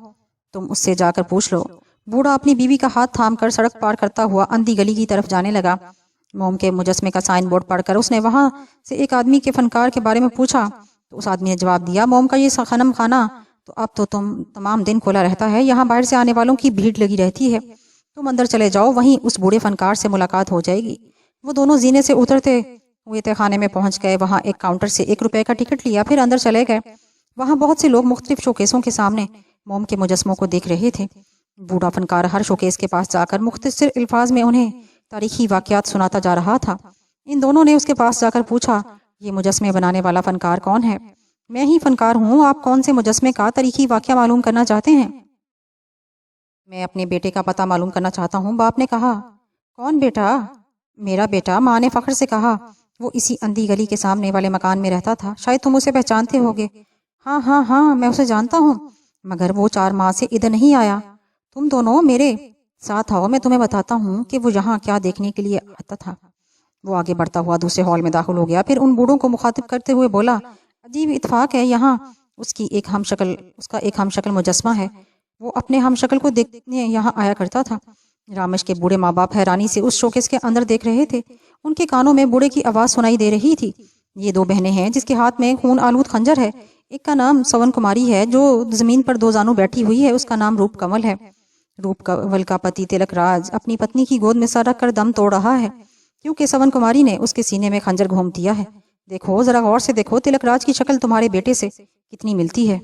Speaker 1: تم اس سے جا کر پوچھ لو۔ بوڑھا اپنی بیوی کا ہاتھ تھام کر سڑک پار کرتا ہوا اندھی گلی کی طرف جانے لگا۔ موم کے مجسمے کا سائن بورڈ پڑھ کر اس نے وہاں سے ایک آدمی کے فنکار کے بارے میں پوچھا تو اس آدمی نے جواب دیا، موم کا یہ خنم خانہ تو اب تو تمام دن کھلا رہتا ہے، یہاں باہر سے آنے والوں کی بھیڑ لگی رہتی ہے، تم اندر چلے جاؤ، وہیں اس بوڑھے فنکار سے ملاقات ہو جائے گی۔ وہ دونوں زینے سے اترتے ہوئے تہ خانے میں پہنچ گئے، وہاں ایک کاؤنٹر سے 1 روپے کا ٹکٹ لیا، پھر اندر چلے گئے۔ وہاں بہت سے لوگ مختلف شوکیسوں کے سامنے موم کے مجسموں کو دیکھ رہے تھے۔ بوڑھا فنکار ہر شوکیس کے پاس جا کر مختصر الفاظ میں انہیں تاریخی واقعات سناتا جا رہا تھا۔ ان دونوں نے اس کے پاس جا کر پوچھا، یہ مجسمے بنانے والا فنکار کون ہے؟ میں ہی فنکار ہوں، آپ کون سے مجسمے کا تاریخی واقعہ معلوم کرنا چاہتے ہیں؟ میں اپنے بیٹے کا پتہ معلوم کرنا چاہتا ہوں، باپ نے کہا۔ کون بیٹا؟ میرا بیٹا، ماں نے فخر سے کہا۔ وہ اسی اندھی گلی کے سامنے والے مکان میں رہتا تھا، شاید تم اسے پہچانتے ہوگے۔ ہاں ہاں ہاں، میں اسے جانتا ہوں، مگر وہ 4 ماہ سے ادھر نہیں آیا۔ تم دونوں میرے ساتھ آؤ، میں تمہیں بتاتا ہوں کہ وہ یہاں کیا دیکھنے کے لیے آتا تھا۔ وہ آگے بڑھتا ہوا دوسرے ہال میں داخل ہو گیا، پھر ان بوڑھوں کو مخاطب کرتے ہوئے بولا، عجیب اتفاق ہے، یہاں اس کا ایک ہم شکل مجسمہ ہے۔ وہ اپنے ہم شکل کو دیکھنے یہاں آیا کرتا تھا۔ رامش کے بوڑھے ماں باپ حیرانی سے اس شوکیس کے اندر دیکھ رہے تھے۔ ان کے کانوں میں بوڑھے کی آواز سنائی دے رہی تھی، یہ 2 بہنیں ہیں جس کے ہاتھ میں خون آلود خنجر ہے۔ ایک کا نام سون کماری ہے جو زمین پر 2 زانوں بیٹھی ہوئی ہے، اس کا نام روپ کمل ہے۔ روپ کمل کا پتی تلک راج اپنی پتنی کی گود میں سر رکھ کر دم توڑ رہا ہے، کیونکہ سون کماری نے اس کے سینے میں خنجر گھوم دیا ہے۔ دیکھو، ذرا غور سے دیکھو، تلک راج کی شکل تمہارے بیٹے سے کتنی ملتی ہے۔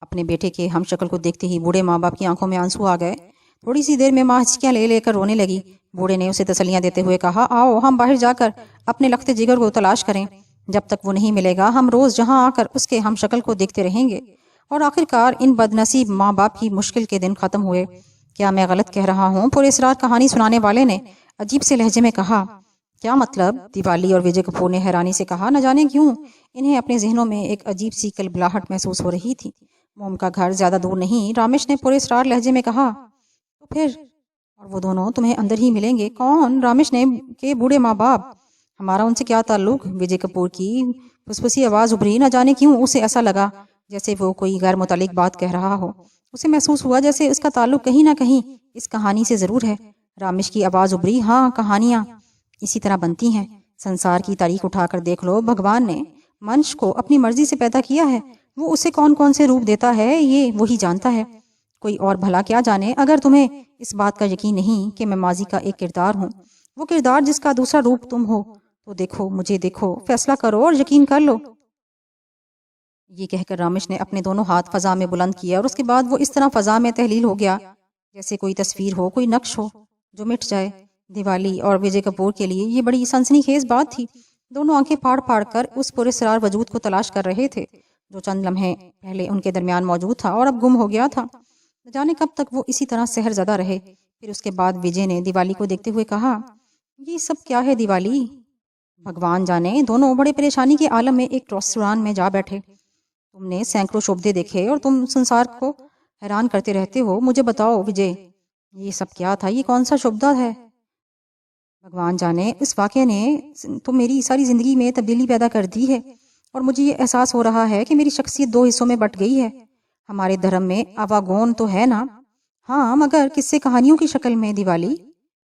Speaker 1: اپنے بیٹے کے ہم شکل کو دیکھتے ہی بوڑھے ماں باپ کی آنکھوں میں آنسو آ گئے۔ تھوڑی سی دیر میں ماں ہچکیاں لے لے کر رونے لگی۔ بوڑھے نے اسے تسلیاں دیتے ہوئے کہا، آؤ ہم باہر جا کر اپنے لخت جگر کو تلاش کریں، جب تک وہ نہیں ملے گا ہم روز یہاں آ کر اس کے ہم شکل کو دیکھتے رہیں گے۔ اور آخرکار ان بدنصیب ماں باپ کی مشکل کے دن ختم ہوئے۔ کیا میں غلط کہہ رہا ہوں؟ پر اسرار کہانی سنانے والے نے عجیب سے لہجے میں کہا۔ کیا مطلب؟ دیوالی اور وجے کپور نے حیرانی سے کہا۔ نہ جانے کیوں انہیں اپنے ذہنوں میں ایک عجیب سی کلبلاہٹ محسوس ہو رہی تھی۔ موم کا گھر زیادہ دور نہیں، رامش نے پورے اسرار لہجے میں کہا۔ تو پھر اور وہ دونوں تمہیں اندر ہی ملیں گے؟ کون؟ رامش نے کے بوڑھے ماں باپ۔ ہمارا ان سے کیا تعلق؟ وجے کپور کی پھسپھسی آواز ابھری۔ نہ جانے کیوں اسے ایسا لگا جیسے وہ کوئی غیر متعلق بات کہہ رہا ہو۔ اسے محسوس ہوا جیسے اس کا تعلق کہیں نہ کہیں اس کہانی سے ضرور ہے۔ رامش کی آواز ابھری، ہاں، کہانیاں اسی طرح بنتی ہیں۔ سنسار کی تاریخ اٹھا کر دیکھ لو، بھگوان نے منش کو اپنی مرضی سے پیدا کیا ہے، وہ اسے کون کون سے روپ دیتا ہے یہ وہی جانتا ہے، کوئی اور بھلا کیا جانے۔ اگر تمہیں اس بات کا یقین نہیں کہ میں ماضی کا ایک کردار ہوں، وہ کردار جس کا دوسرا روپ تم ہو، تو دیکھو، مجھے دیکھو، فیصلہ کرو اور یقین کر لو۔ یہ کہہ کر رامش نے اپنے دونوں ہاتھ فضا میں بلند کیا اور اس کے بعد وہ اس طرح فضا میں تحلیل ہو گیا جیسے کوئی تصویر ہو، کوئی نقش ہو جو مٹ جائے۔ دیوالی اور وجے کپور کے لیے یہ بڑی سنسنی خیز بات تھی۔ دونوں آنکھیں پھاڑ پھاڑ کر اس پراسرار وجود کو تلاش کر رہے تھے جو چند لمحے پہلے ان کے درمیان موجود تھا اور اب گم ہو گیا تھا۔ نہ جانے کب تک وہ اسی طرح سحر زدہ رہے۔ پھر اس کے بعد وجے نے دیوالی کو دیکھتے ہوئے کہا، یہ سب کیا ہے دیوالی؟ بھگوان جانے۔ دونوں بڑے پریشانی کے عالم میں ایک ریستوران میں جا بیٹھے۔ تم نے سینکڑوں شعبدے دیکھے اور تم سنسار کو حیران کرتے رہتے ہو، مجھے بتاؤ وجے، یہ سب کیا تھا؟ یہ کون سا شعبدہ ہے؟ بھگوان جانے، اس واقعے نے تو میری ساری زندگی میں تبدیلی پیدا کر دی ہے اور مجھے یہ احساس ہو رہا ہے کہ میری شخصیت 2 حصوں میں بٹ گئی ہے۔ ہمارے دھرم میں آواگون تو ہے نا؟ ہاں، مگر قصے کہانیوں کی شکل میں دیوالی۔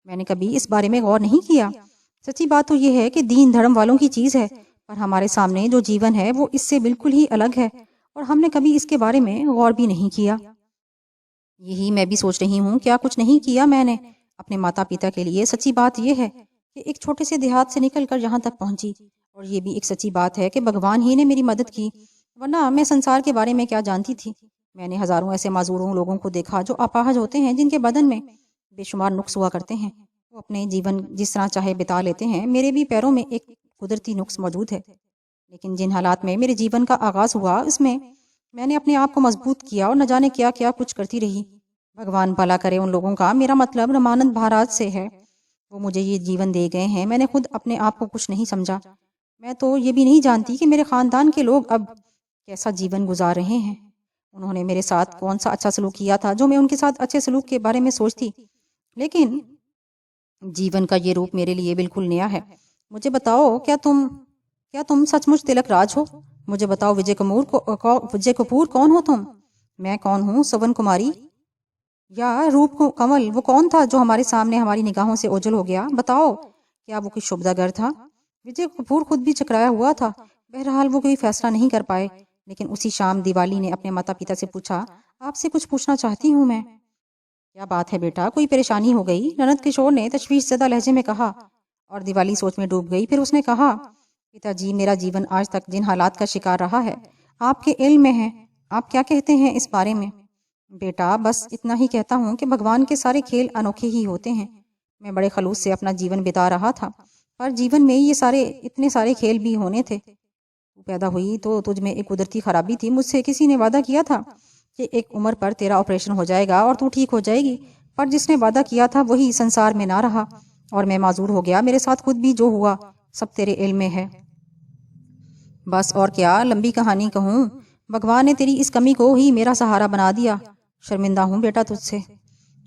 Speaker 1: میں نے کبھی اس بارے میں غور نہیں کیا۔ سچی بات تو یہ ہے کہ دین دھرم والوں کی چیز ہے، پر ہمارے سامنے جو جیون ہے وہ اس سے بالکل ہی الگ ہے اور ہم نے کبھی اس کے بارے میں غور بھی نہیں کیا۔ یہی میں بھی سوچ رہی ہوں، کیا کچھ نہیں کیا میں نے اپنے ماتا پتا کے لیے؟ سچی بات یہ ہے کہ ایک چھوٹے سے دیہات سے نکل کر یہاں تک پہنچی، اور یہ بھی ایک سچی بات ہے کہ بھگوان ہی نے میری مدد کی، ورنہ میں سنسار کے بارے میں کیا جانتی تھی۔ میں نے ہزاروں ایسے معذوروں لوگوں کو دیکھا جو اپاہج ہوتے ہیں، جن کے بدن میں بے شمار نقص ہوا کرتے ہیں، وہ اپنے جیون جس طرح چاہے بتا لیتے ہیں۔ میرے بھی پیروں میں ایک قدرتی نقص موجود ہے، لیکن جن حالات میں میرے جیون کا آغاز ہوا اس میں میں نے اپنے آپ کو مضبوط کیا اور نہ جانے کیا کیا کچھ کرتی رہی۔ بھگوان بھلا کرے ان لوگوں کا، میرا مطلب رمانند مہاراج سے ہے۔ وہ مجھے یہ جیون دے گئے ہیں، میں نے خود اپنے آپ کو کچھ نہیں سمجھا۔ میں تو یہ بھی نہیں جانتی کہ میرے خاندان کے لوگ اب کیسا جیون گزار رہے ہیں۔ انہوں نے میرے ساتھ کون سا اچھا سلوک کیا تھا جو میں ان کے ساتھ اچھے سلوک کے بارے میں سوچتی؟ لیکن جیون کا یہ روپ میرے لیے بالکل نیا ہے۔ مجھے بتاؤ، کیا تم سچ مچ تلک راج ہو؟ مجھے بتاؤ وجے کپور کون ہو تم؟ میں کون ہوں؟ سون کماری یا روپ کمل وہ کون تھا جو ہمارے سامنے ہماری نگاہوں سے اوجھل ہو گیا؟ بتاؤ، کیا وہ کوئی شعبدہ گر تھا؟ وجے کپور خود بھی چکرایا ہوا تھا۔ بہرحال وہ کوئی فیصلہ نہیں کر پائے، لیکن اسی شام دیوالی نے اپنے ماتا پتا سے پوچھا، آپ سے کچھ پوچھنا چاہتی ہوں میں۔ کیا بات ہے بیٹا، کوئی پریشانی ہو گئی؟ نند کشور نے تشویش زدہ لہجے میں کہا، اور دیوالی سوچ میں ڈوب گئی۔ پھر اس نے کہا، پتا جی، میرا جیون آج تک جن حالات کا شکار رہا ہے آپ کے علم میں ہے۔ آپ کیا کہتے ہیں اس بارے میں؟ بیٹا، بس اتنا ہی کہتا ہوں کہ بھگوان کے سارے کھیل انوکھے ہی ہوتے ہیں۔ میں بڑے خلوص سے اپنا جیون بتا رہا تھا، پر جیون میں یہ اتنے سارے کھیل بھی ہونے تھے۔ تو پیدا ہوئی تو تجھ میں ایک قدرتی خرابی تھی۔ مجھ سے کسی نے وعدہ کیا تھا کہ ایک عمر پر تیرا آپریشن ہو جائے گا اور تو ٹھیک ہو جائے گی، پر جس نے وعدہ کیا تھا وہی سنسار میں نہ رہا اور میں معذور ہو گیا۔ میرے ساتھ خود بھی جو ہوا سب تیرے علم میں ہے۔ بس اور کیا لمبی کہانی کہوں، بھگوان نے تیری اس کمی کو ہی میرا سہارا بنا دیا۔ شرمندہ ہوں بیٹا تجھ سے۔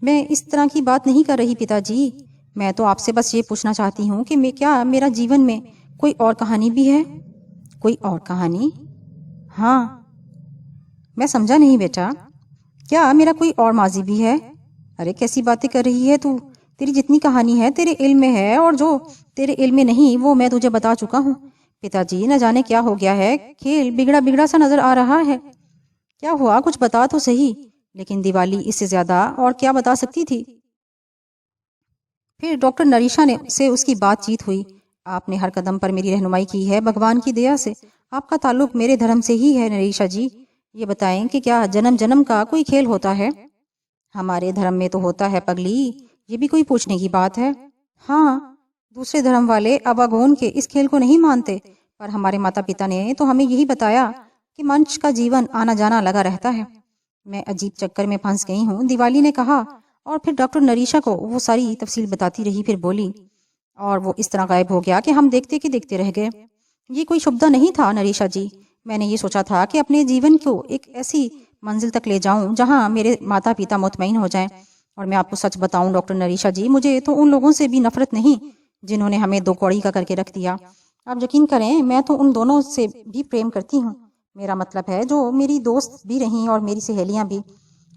Speaker 1: میں اس طرح کی بات نہیں کر رہی پتا جی، میں تو آپ سے بس یہ پوچھنا چاہتی ہوں کہ کیا میرا جیون میں کوئی اور کہانی بھی ہے؟ کوئی اور کہانی؟ ہاں۔ میں سمجھا نہیں بیٹا، کیا میرا کوئی اور ماضی بھی ہے؟ ارے کیسی باتیں کر رہی ہے تو، تیری جتنی کہانی ہے تیرے علم میں ہے، اور جو تیرے علم میں نہیں وہ میں تجھے بتا چکا ہوں۔ پتا جی نہ جانے کیا ہو گیا ہے، کھیل بگڑا بگڑا سا نظر آ رہا ہے۔ کیا ہوا، کچھ بتا تو صحیح۔ لیکن دیوالی اس سے زیادہ اور کیا بتا سکتی تھی؟ پھر ڈاکٹر نریشا سے اس کی بات چیت ہوئی۔ آپ نے ہر قدم پر میری رہنمائی کی ہے، بھگوان کی دیا سے آپ کا تعلق میرے دھرم سے ہی ہے نریشا جی۔ یہ بتائیں کہ کیا جنم جنم کا کوئی کھیل ہوتا ہے؟ ہمارے دھرم میں تو ہوتا ہے پگلی، یہ بھی کوئی پوچھنے کی بات ہے؟ ہاں، دوسرے دھرم والے اباگون کے اس کھیل کو نہیں مانتے، پر ہمارے ماتا پتا نے تو ہمیں یہی بتایا کہ منش کا جیون آنا جانا لگا رہتا ہے۔ میں عجیب چکر میں پھنس گئی ہوں، دیوالی نے کہا، اور پھر ڈاکٹر نریشا کو وہ ساری تفصیل بتاتی رہی، پھر بولی، اور وہ اس طرح غائب ہو گیا کہ ہم دیکھتے رہ گئے۔ یہ کوئی شبدہ نہیں تھا نریشا جی، میں نے یہ سوچا تھا کہ اپنے جیون کو ایک ایسی منزل تک لے جاؤں جہاں میرے ماتا پتا مطمئن ہو جائیں۔ اور میں آپ کو سچ بتاؤں ڈاکٹر نریشا جی، مجھے تو ان لوگوں سے بھی نفرت نہیں جنہوں نے ہمیں دو کوڑی کا کر کے رکھ دیا۔ آپ یقین کریں میں تو ان دونوں سے بھی پریم کرتی ہوں، میرا مطلب ہے جو میری دوست بھی رہیں اور میری سہیلیاں بھی،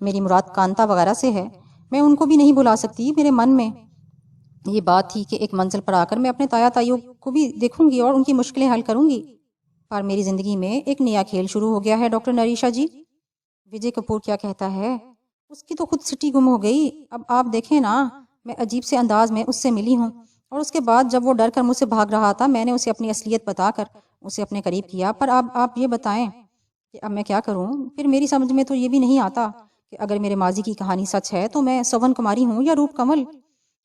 Speaker 1: میری مراد کانتا وغیرہ سے ہے، میں ان کو بھی نہیں بلا سکتی۔ میرے من میں یہ بات تھی کہ ایک منزل پر آ کر میں اپنے تایا تائیوں کو بھی دیکھوں گی اور ان کی مشکلیں حل کروں گی، پر میری زندگی میں ایک نیا کھیل شروع ہو گیا ہے ڈاکٹر نریشا جی۔ وجے کپور کیا کہتا ہے؟ اس کی تو خود سٹی گم ہو گئی۔ اب آپ دیکھیں نا، میں عجیب سے انداز میں اس سے ملی ہوں، اور اس کے بعد جب وہ ڈر کر مجھ سے بھاگ رہا تھا میں نے اسے اپنی اصلیت بتا کر اسے اپنے قریب کیا۔ پر اب آپ یہ بتائیں کہ اب میں کیا کروں؟ پھر میری سمجھ میں تو یہ بھی نہیں آتا کہ اگر میرے ماضی کی کہانی سچ ہے تو میں سون کماری ہوں یا روپ کمل،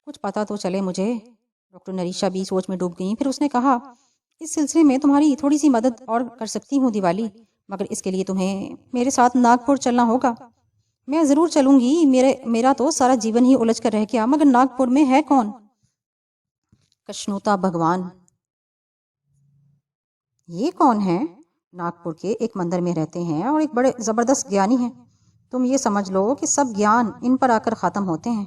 Speaker 1: کچھ پتا تو چلے مجھے۔ ڈاکٹر نریشا بھی سوچ میں ڈوب گئی، پھر اس نے کہا، اس سلسلے میں تمہاری تھوڑی سی مدد اور کر سکتی ہوں دیوالی، مگر اس کے لیے تمہیں میرے ساتھ ناگپور چلنا ہوگا۔ میں ضرور چلوں گی، میرا تو سارا جیون ہی الجھ کر رہ گیا، مگر ناگپور میں ہے کون؟ کشنوتا بھگوان۔ یہ کون ہے؟ ناگپور کے ایک مندر میں رہتے ہیں اور ایک بڑے زبردست گیانی ہیں۔ تم یہ سمجھ لو کہ سب گیان ان پر آ کر ختم ہوتے ہیں۔